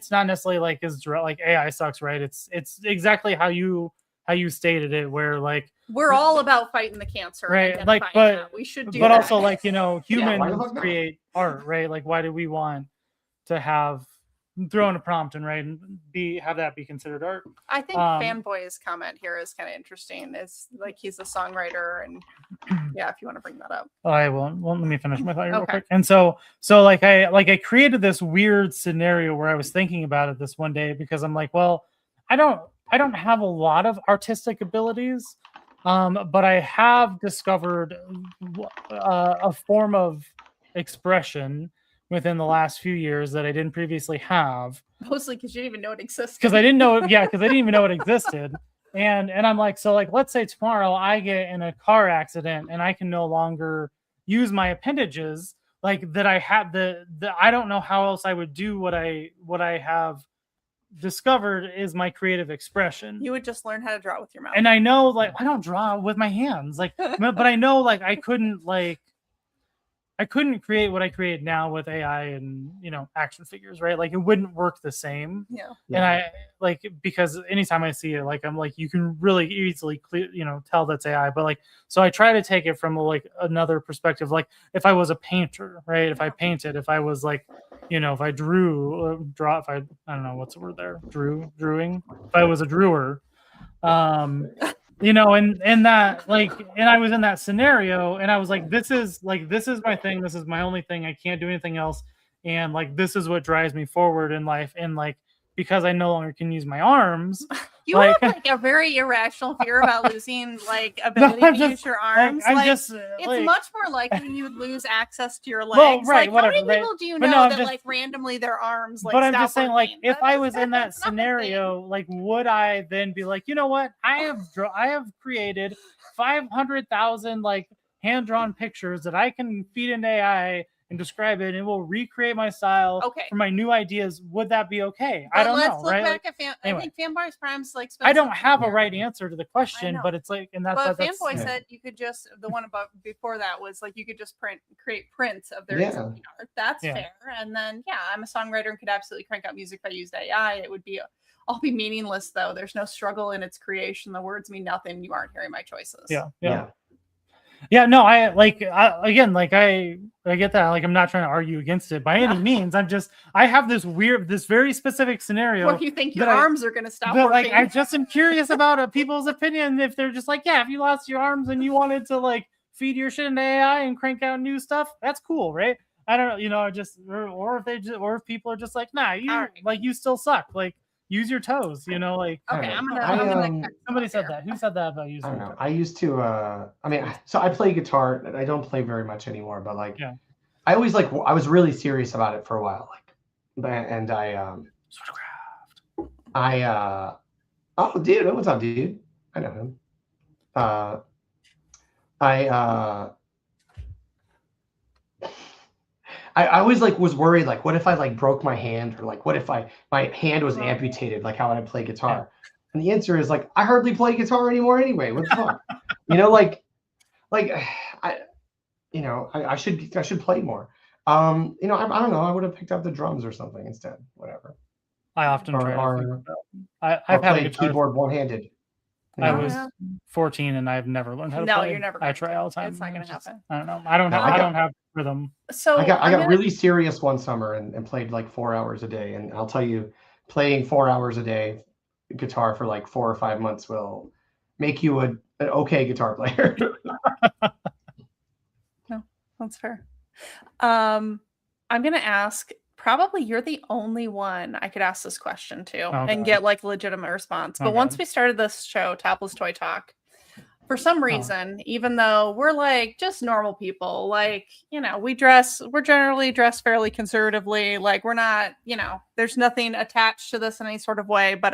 not necessarily like like AI sucks, right? It's exactly how you stated it, where like We're all about fighting the cancer, and right? Like, identifying that. We should do but that. also like humans not? create art, right? Like, why do we want to have throw in a prompt and right and have that be considered art? I think Fanboy's comment here is kind of interesting. It's like he's a songwriter, and yeah, if you want to bring that up. I won't. Well, let me finish my thought here real Okay. quick. And so like I created this weird scenario where I was thinking about it this one day because I'm like, well, I don't have a lot of artistic abilities, but I have discovered a form of expression within the last few years that I didn't previously have. Mostly because you didn't even know it existed. Because I didn't know it. Yeah, because I didn't even know it existed. And I'm like, so like, let's say tomorrow I get in a car accident and I can no longer use my appendages, like that I have the I don't know how else I would do what I have discovered is my creative expression. You would just learn how to draw with your mouth. And I know like I don't draw with my hands, like, but I know like I couldn't create what I create now with AI and action figures, right? Like it wouldn't work the same. Yeah. And I like, because anytime I see it, like I'm like, you can really easily tell that's AI. But like, so I try to take it from like another perspective. Like if I was a painter, right? If I painted, if I was like, if I draw, if I don't know what's the word there, drawing. If I was a drawer, and that like, and I was in that scenario and I was like, this is my thing. This is my only thing. I can't do anything else. And like, this is what drives me forward in life. And like, because I no longer can use my arms. You have like a very irrational fear about losing like ability to use your arms. It's much more likely you would lose access to your legs. Well, right, like, how whatever, many people do you know that like randomly their arms like but I'm stop just saying, working? like, if I was in that scenario, like, would I then be like, you know what? I have created 500,000 like hand-drawn pictures that I can feed into AI and describe it, and it will recreate my style for my new ideas. Would that be okay? But I don't know. Let's look right? back at I think Fanboy's Prime's like. I don't have a right answer to the question, but it's like, and that's. But that's Fanboy said you could just the one above before that was like you could just create prints of their existing art. That's fair. And then I'm a songwriter and could absolutely crank out music if I used AI. It would be all be meaningless though. There's no struggle in its creation. The words mean nothing. You aren't hearing my choices. Yeah, no, I get that. Like, I'm not trying to argue against it by any means. I have this very specific scenario where you think your arms are going to stop working. Like, I just am curious about people's opinion. If they're just like, if you lost your arms and you wanted to like feed your shit into AI and crank out new stuff, that's cool, right? I don't know, or if people are just like, nah, you still suck. Like, use your toes, like. Okay, I'm gonna somebody said that. Who said that about using? I don't know. I used to. So I play guitar. I don't play very much anymore, but like, I always like. I was really serious about it for a while, like, and oh, dude, what's up, dude? I know him. I always like was worried, like, what if I like broke my hand, or like, what if my hand was amputated, like how would I play guitar? And the answer is like, I hardly play guitar anymore anyway. What the fuck? I should play more. I don't know. I would have picked up the drums or something instead. Whatever. I often try. I've played keyboard one-handed. I was 14 and I've never learned how to play. No, you're never. I try all the time. It's not going to happen. I don't know. I don't have rhythm. So I got really serious one summer and played like 4 hours a day. And I'll tell you, playing 4 hours a day guitar for like 4 or 5 months will make you an okay guitar player. That's fair. I'm gonna ask. Probably you're the only one I could ask this question to Okay. and get like a legitimate response. But once Okay. we started this show, Topless Toy Talk, for some reason, even though we're like just normal people, like, you know, we're generally dressed fairly conservatively. Like, we're not, you know, there's nothing attached to this in any sort of way. But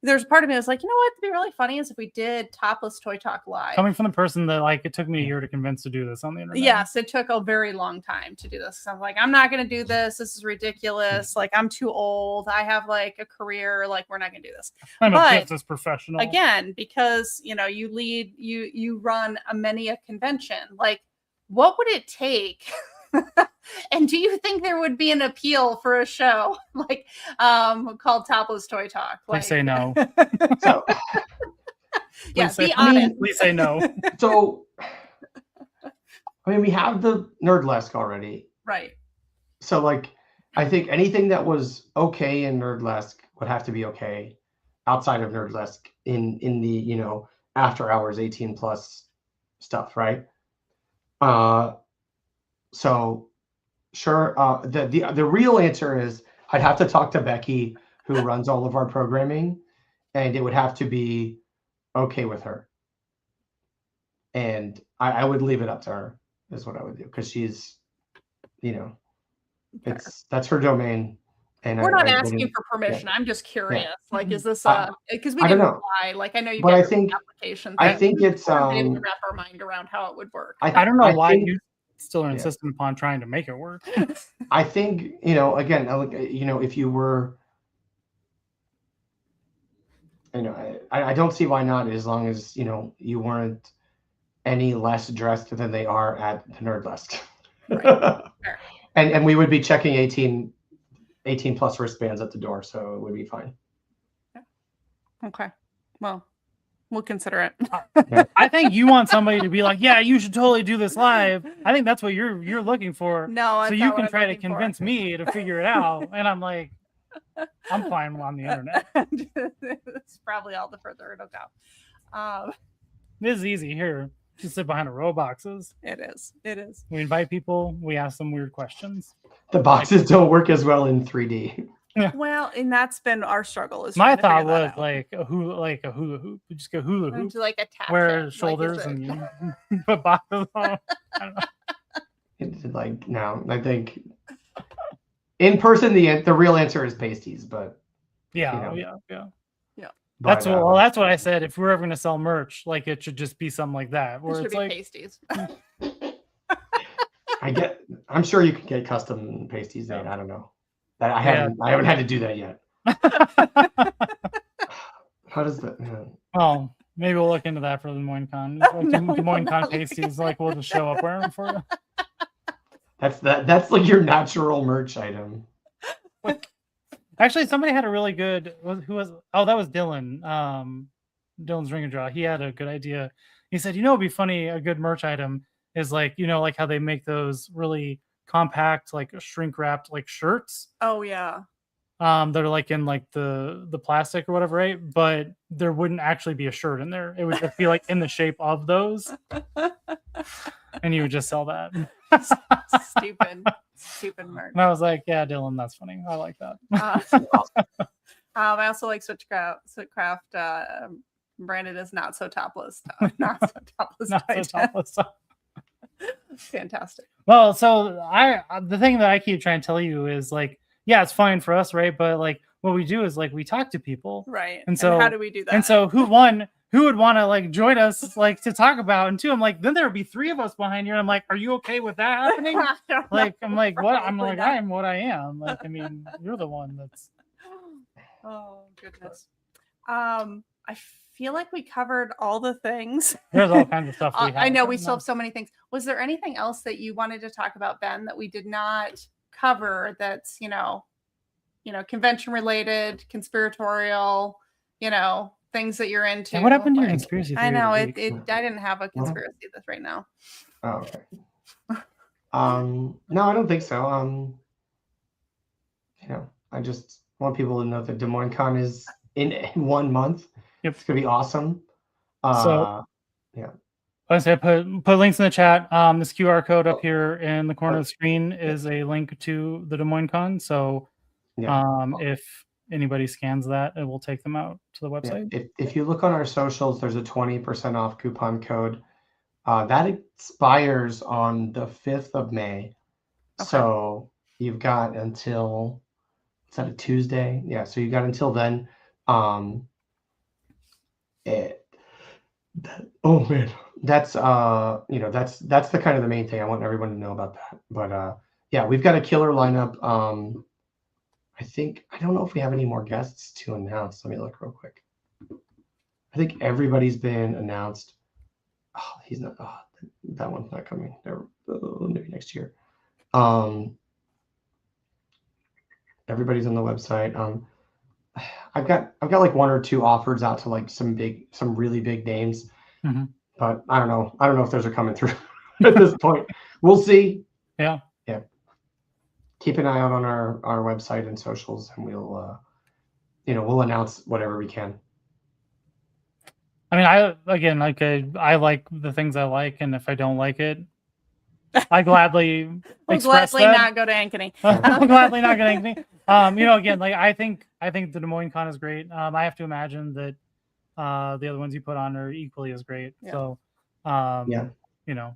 there's a part of me that's like, you know what, it'd be really funny is if we did Topless Toy Talk live. Coming from the person that, like, it took me a year to convince to do this on the internet. Yes, it took a very long time to do this. So I'm like, I'm not going to do this. This is ridiculous. Like, I'm too old. I have like a career. Like, we're not going to do this. I'm a business professional. Again, because, you know, you run many a convention. Like, what would it take? And do you think there would be an appeal for a show like called Topless Toy Talk? Please say no. So, Yeah, say, be honest. Please say no. so, I mean, we have the Nerdlesque already. Right. So, like, I think anything that was okay in Nerdlesque would have to be okay outside of Nerdlesque in the, you know, after hours 18 plus stuff, right? So sure. The real answer is I'd have to talk to Becky, who runs all of our programming, and it would have to be okay with her. And I would leave it up to her, is what I would do, because she's, you know, that's her domain. And we're not asking for permission. I'm just curious. Like, is this because we didn't apply? Like, I know you but got I your think application. I think it's able to wrap our mind around how it would work. I don't know why think, you still are insisting upon trying to make it work. I think, you know, again, you know, if you were, you know, I don't see why not, as long as, you know, you weren't any less dressed than they are at the Nerdlesque. Right. Fair. And we would be checking 18 plus wristbands at the door, so it would be fine. Okay. Well, we'll consider it. I think you want somebody to be like, yeah, you should totally do this live. I think that's what you're looking for. No, so you can try to convince me to figure it out, and I'm like, I'm fine on the internet. It's probably all the further it'll go. This is easy here. Just sit behind a row of boxes. It is. We invite people. We ask them weird questions. The boxes don't work as well in 3D. Yeah. Well, and that's been our struggle. Is my thought was like a hula hoop. We just go hula hoop. To like a tap wear shoulders like, and you put boxes on. I don't know. It's like, no, I think in person the real answer is pasties, but yeah. But, that's what I said. If we're ever going to sell merch, like, it should just be something like that, where it's like pasties. I'm sure you can get custom pasties made. I don't know. I haven't had to do that yet. How does that? Well, maybe we'll look into that for the Des Moines Con. Like, Des Moines Con pasties, like, we'll just show up wearing them for you. That's like your natural merch item. Actually, somebody had a really good. That was Dylan. Dylan's Ring and Draw. He had a good idea. He said, you know, it'd be funny. A good merch item is like, you know, like how they make those really compact, like shrink wrapped, like shirts. Oh yeah. That are like in like the plastic or whatever, right? But there wouldn't actually be a shirt in there. It would just be like in the shape of those, and you would just sell that. Stupid merch. And I was like, yeah, Dylan, that's funny. I like that. I also like Switchcraft. Branded as not so topless. Not so topless. Not so topless. Fantastic. Well, so the thing that I keep trying to tell you is like, yeah, it's fine for us, right? But like, what we do is like we talk to people, right? And so how do we do that? And so who would want to like join us, like, to talk about? And two, I'm like, then there would be three of us behind you. And I'm like, are you okay with that happening? Like, I'm like, what? I'm like, I am what I am. Like, I mean, you're the one that's. Oh goodness. I feel like we covered all the things. There's all kinds of stuff. I know we still have so many things. Was there anything else that you wanted to talk about, Ben, that we did not cover? That's you know, convention related, conspiratorial, things that you're into. And what happened to your conspiracy theory? I know I didn't have a conspiracy this right now. Oh, okay. No, I don't think so. I just want people to know that Des Moines Con is in 1 month. Yep. It's gonna be awesome. So yeah. I said put links in the chat. This QR code up here in the corner of the screen is a link to the Des Moines Con. So if anybody scans that, it will take them out to the website. If you look on our socials, there's a 20% off coupon code. That expires on the 5th of May. Okay. So you've got until, is that a Tuesday? Yeah, so you got until then. Oh man, that's that's the kind of the main thing I want everyone to know about that. But yeah, we've got a killer lineup. I don't know if we have any more guests to announce. Let me look real quick. I think everybody's been announced. Oh, he's not. Oh, that one's not coming. Maybe next year. Everybody's on the website. I've got like 1 or 2 offers out to like some really big names, but I don't know if those are coming through at this point. We'll see. Yeah. Keep an eye out on our website and socials, and we'll announce whatever we can. I mean, I like the things I like, and if I don't like it, I gladly We'll express gladly that. not go to Ankeny. I'll gladly not get anything. Again, like I think the Des Moines Con is great. I have to imagine that the other ones you put on are equally as great. Yeah. So,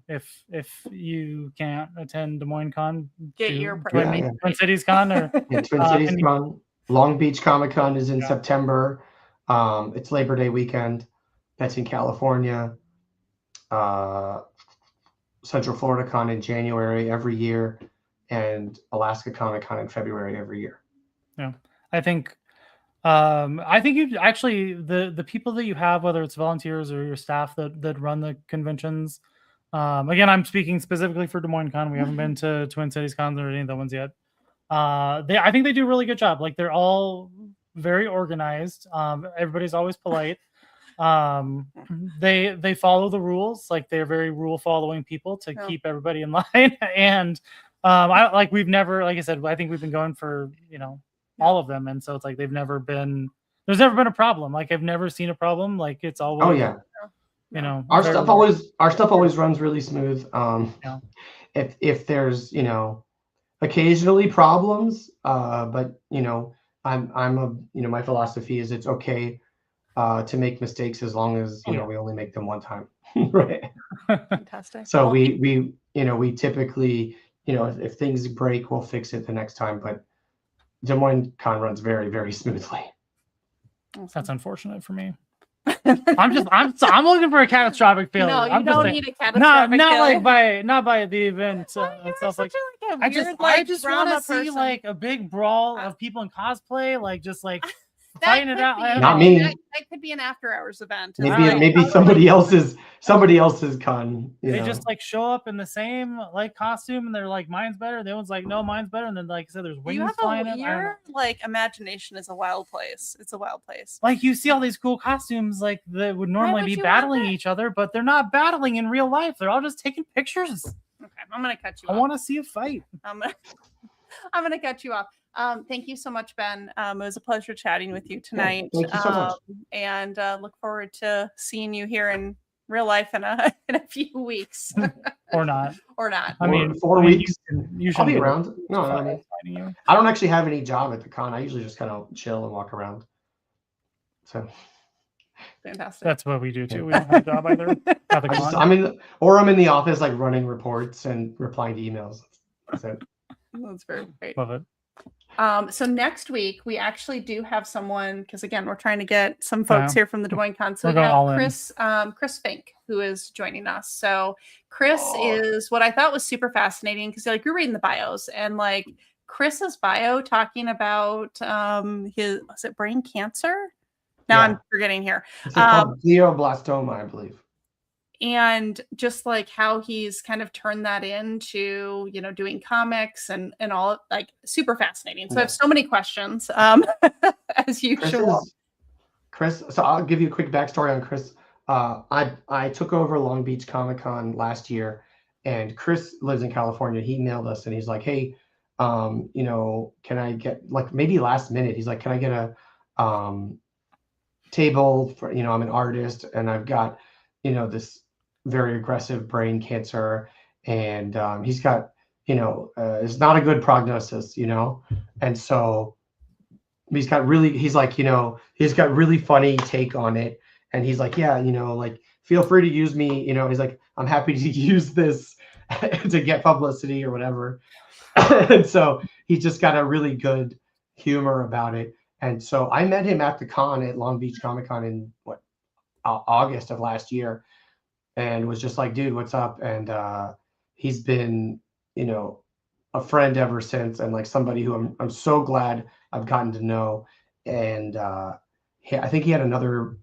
if you can't attend Des Moines Con, Get your Twin Cities Con or Twin Cities Con. Long Beach Comic Con is in September. It's Labor Day weekend. That's in California. Central Florida Con in January every year, and Alaska Comic Con in February every year. Yeah, I think you actually the people that you have, whether it's volunteers or your staff that run the conventions. Again, I'm speaking specifically for Des Moines Con. We haven't been to Twin Cities Cons or any of the ones yet. I think they do a really good job. Like they're all very organized. Everybody's always polite. They follow the rules. Like they're very rule following people to keep everybody in line. And we've never, like I said, I think we've been going for all of them, and so it's like there's never been a problem. Like I've never seen a problem. Like it's always our stuff always runs really smooth. If there's occasionally problems, but my philosophy is it's okay to make mistakes as long as we only make them one time. Right. Fantastic. So we typically if things break, we'll fix it the next time, but Des Moines Con runs very, very smoothly. That's unfortunate for me. I'm looking for a catastrophic failure. No, you don't need a catastrophic failure. not by the event itself. Like I just want to see like a big brawl of people in cosplay, like just like fighting it out. Not me. That could be an after hours event. Maybe somebody else's con. They just like show up in the same like costume, and they're like, "Mine's better." The other one's like, "No, mine's better." And then like I said, there's wings flying. Your like imagination is a wild place. It's a wild place. Like you see all these cool costumes, like that would normally be battling each other, but they're not battling in real life. They're all just taking pictures. Okay, I'm gonna cut you off. I want to see a fight. I'm gonna cut you off. Thank you so much, Ben. It was a pleasure chatting with you tonight. Thank you so much. And look forward to seeing you here in real life in a few weeks. Or not. I mean, 4 weeks. I'll be around. No, I don't actually have any job at the con. I usually just kind of chill and walk around. So fantastic. That's what we do too. We don't have a job either. At the con. I'm in the office like running reports and replying to emails. That's it. That's very great. Love it. So next week we actually do have someone, because again we're trying to get some folks here from the Des Moines Con. So we have Chris Fink, who is joining us. So Chris is what I thought was super fascinating, because like you're reading the bios, and like Chris's bio talking about was it brain cancer? Now I'm forgetting here. It's called glioblastoma, I believe. And just like how he's kind of turned that into, doing comics and all, like super fascinating. So I have so many questions, as usual. Chris, so I'll give you a quick backstory on Chris. I took over Long Beach Comic Con last year, and Chris lives in California. He emailed us and he's like, "Hey, can I get, like, maybe last minute, he's like, can I get a table for, I'm an artist and I've got, this very aggressive brain cancer, and he's got, it's not a good prognosis, and so he's got really funny take on it, and he's like, yeah, like feel free to use me, he's like, I'm happy to use this to get publicity or whatever. And so he's just got a really good humor about it. And so I met him at the con at Long Beach Comic Con in August of last year, and was just like, dude, what's up? And he's been, a friend ever since, and like somebody who I'm so glad I've gotten to know. And I think he had another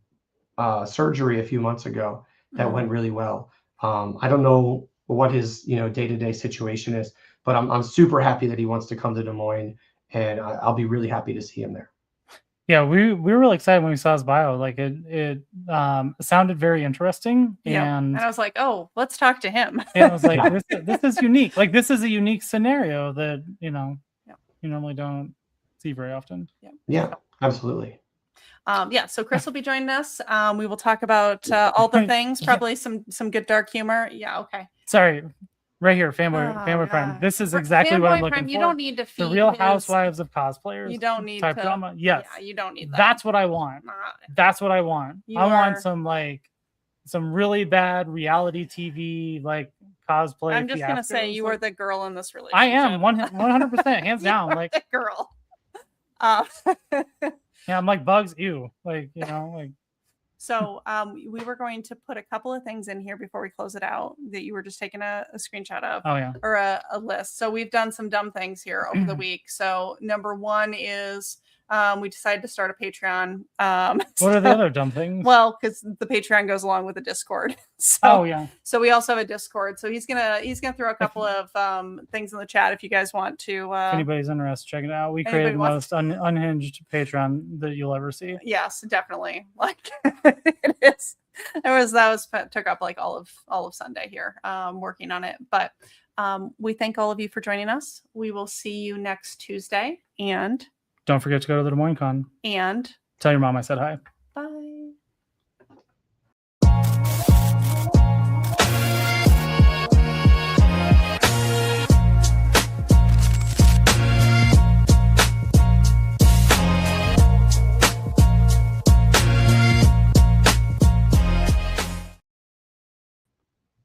surgery a few months ago that went really well. I don't know what his day-to-day situation is, but I'm super happy that he wants to come to Des Moines, and I'll be really happy to see him there. Yeah, we were really excited when we saw his bio. Like it sounded very interesting, And I was like, oh, let's talk to him. I was like, this is unique. Like this is a unique scenario that you normally don't see very often. Yeah, absolutely. So Chris will be joining us. We will talk about all the things, probably some good dark humor. Yeah, okay. Sorry, right here, fanboy friend. This is exactly what I'm looking for. You don't need to feed the Real Housewives of Cosplayers. You don't need type drama. Yes, yeah, you don't need that. That's what I want. That's what I want. I want some really bad reality TV like cosplay. I'm just gonna say you are the girl in this relationship. I am 100%, hands down. Like the girl. Yeah, I'm like Bugs. Ew, like like. So we were going to put a couple of things in here before we close it out that you were just taking a screenshot of. Oh yeah. Or a list. So we've done some dumb things here over the week. So number one is we decided to start a Patreon. What are the other dumb things? Well, because the Patreon goes along with the Discord. So, yeah. So we also have a Discord. So he's gonna throw a couple of things in the chat if you guys want to. If anybody's interested, check it out. We created the most unhinged Patreon that you'll ever see. Yes, definitely. Like it is. That took up like all of Sunday here, working on it. But we thank all of you for joining us. We will see you next Tuesday, and don't forget to go to the Des Moines Con and tell your mom I said hi.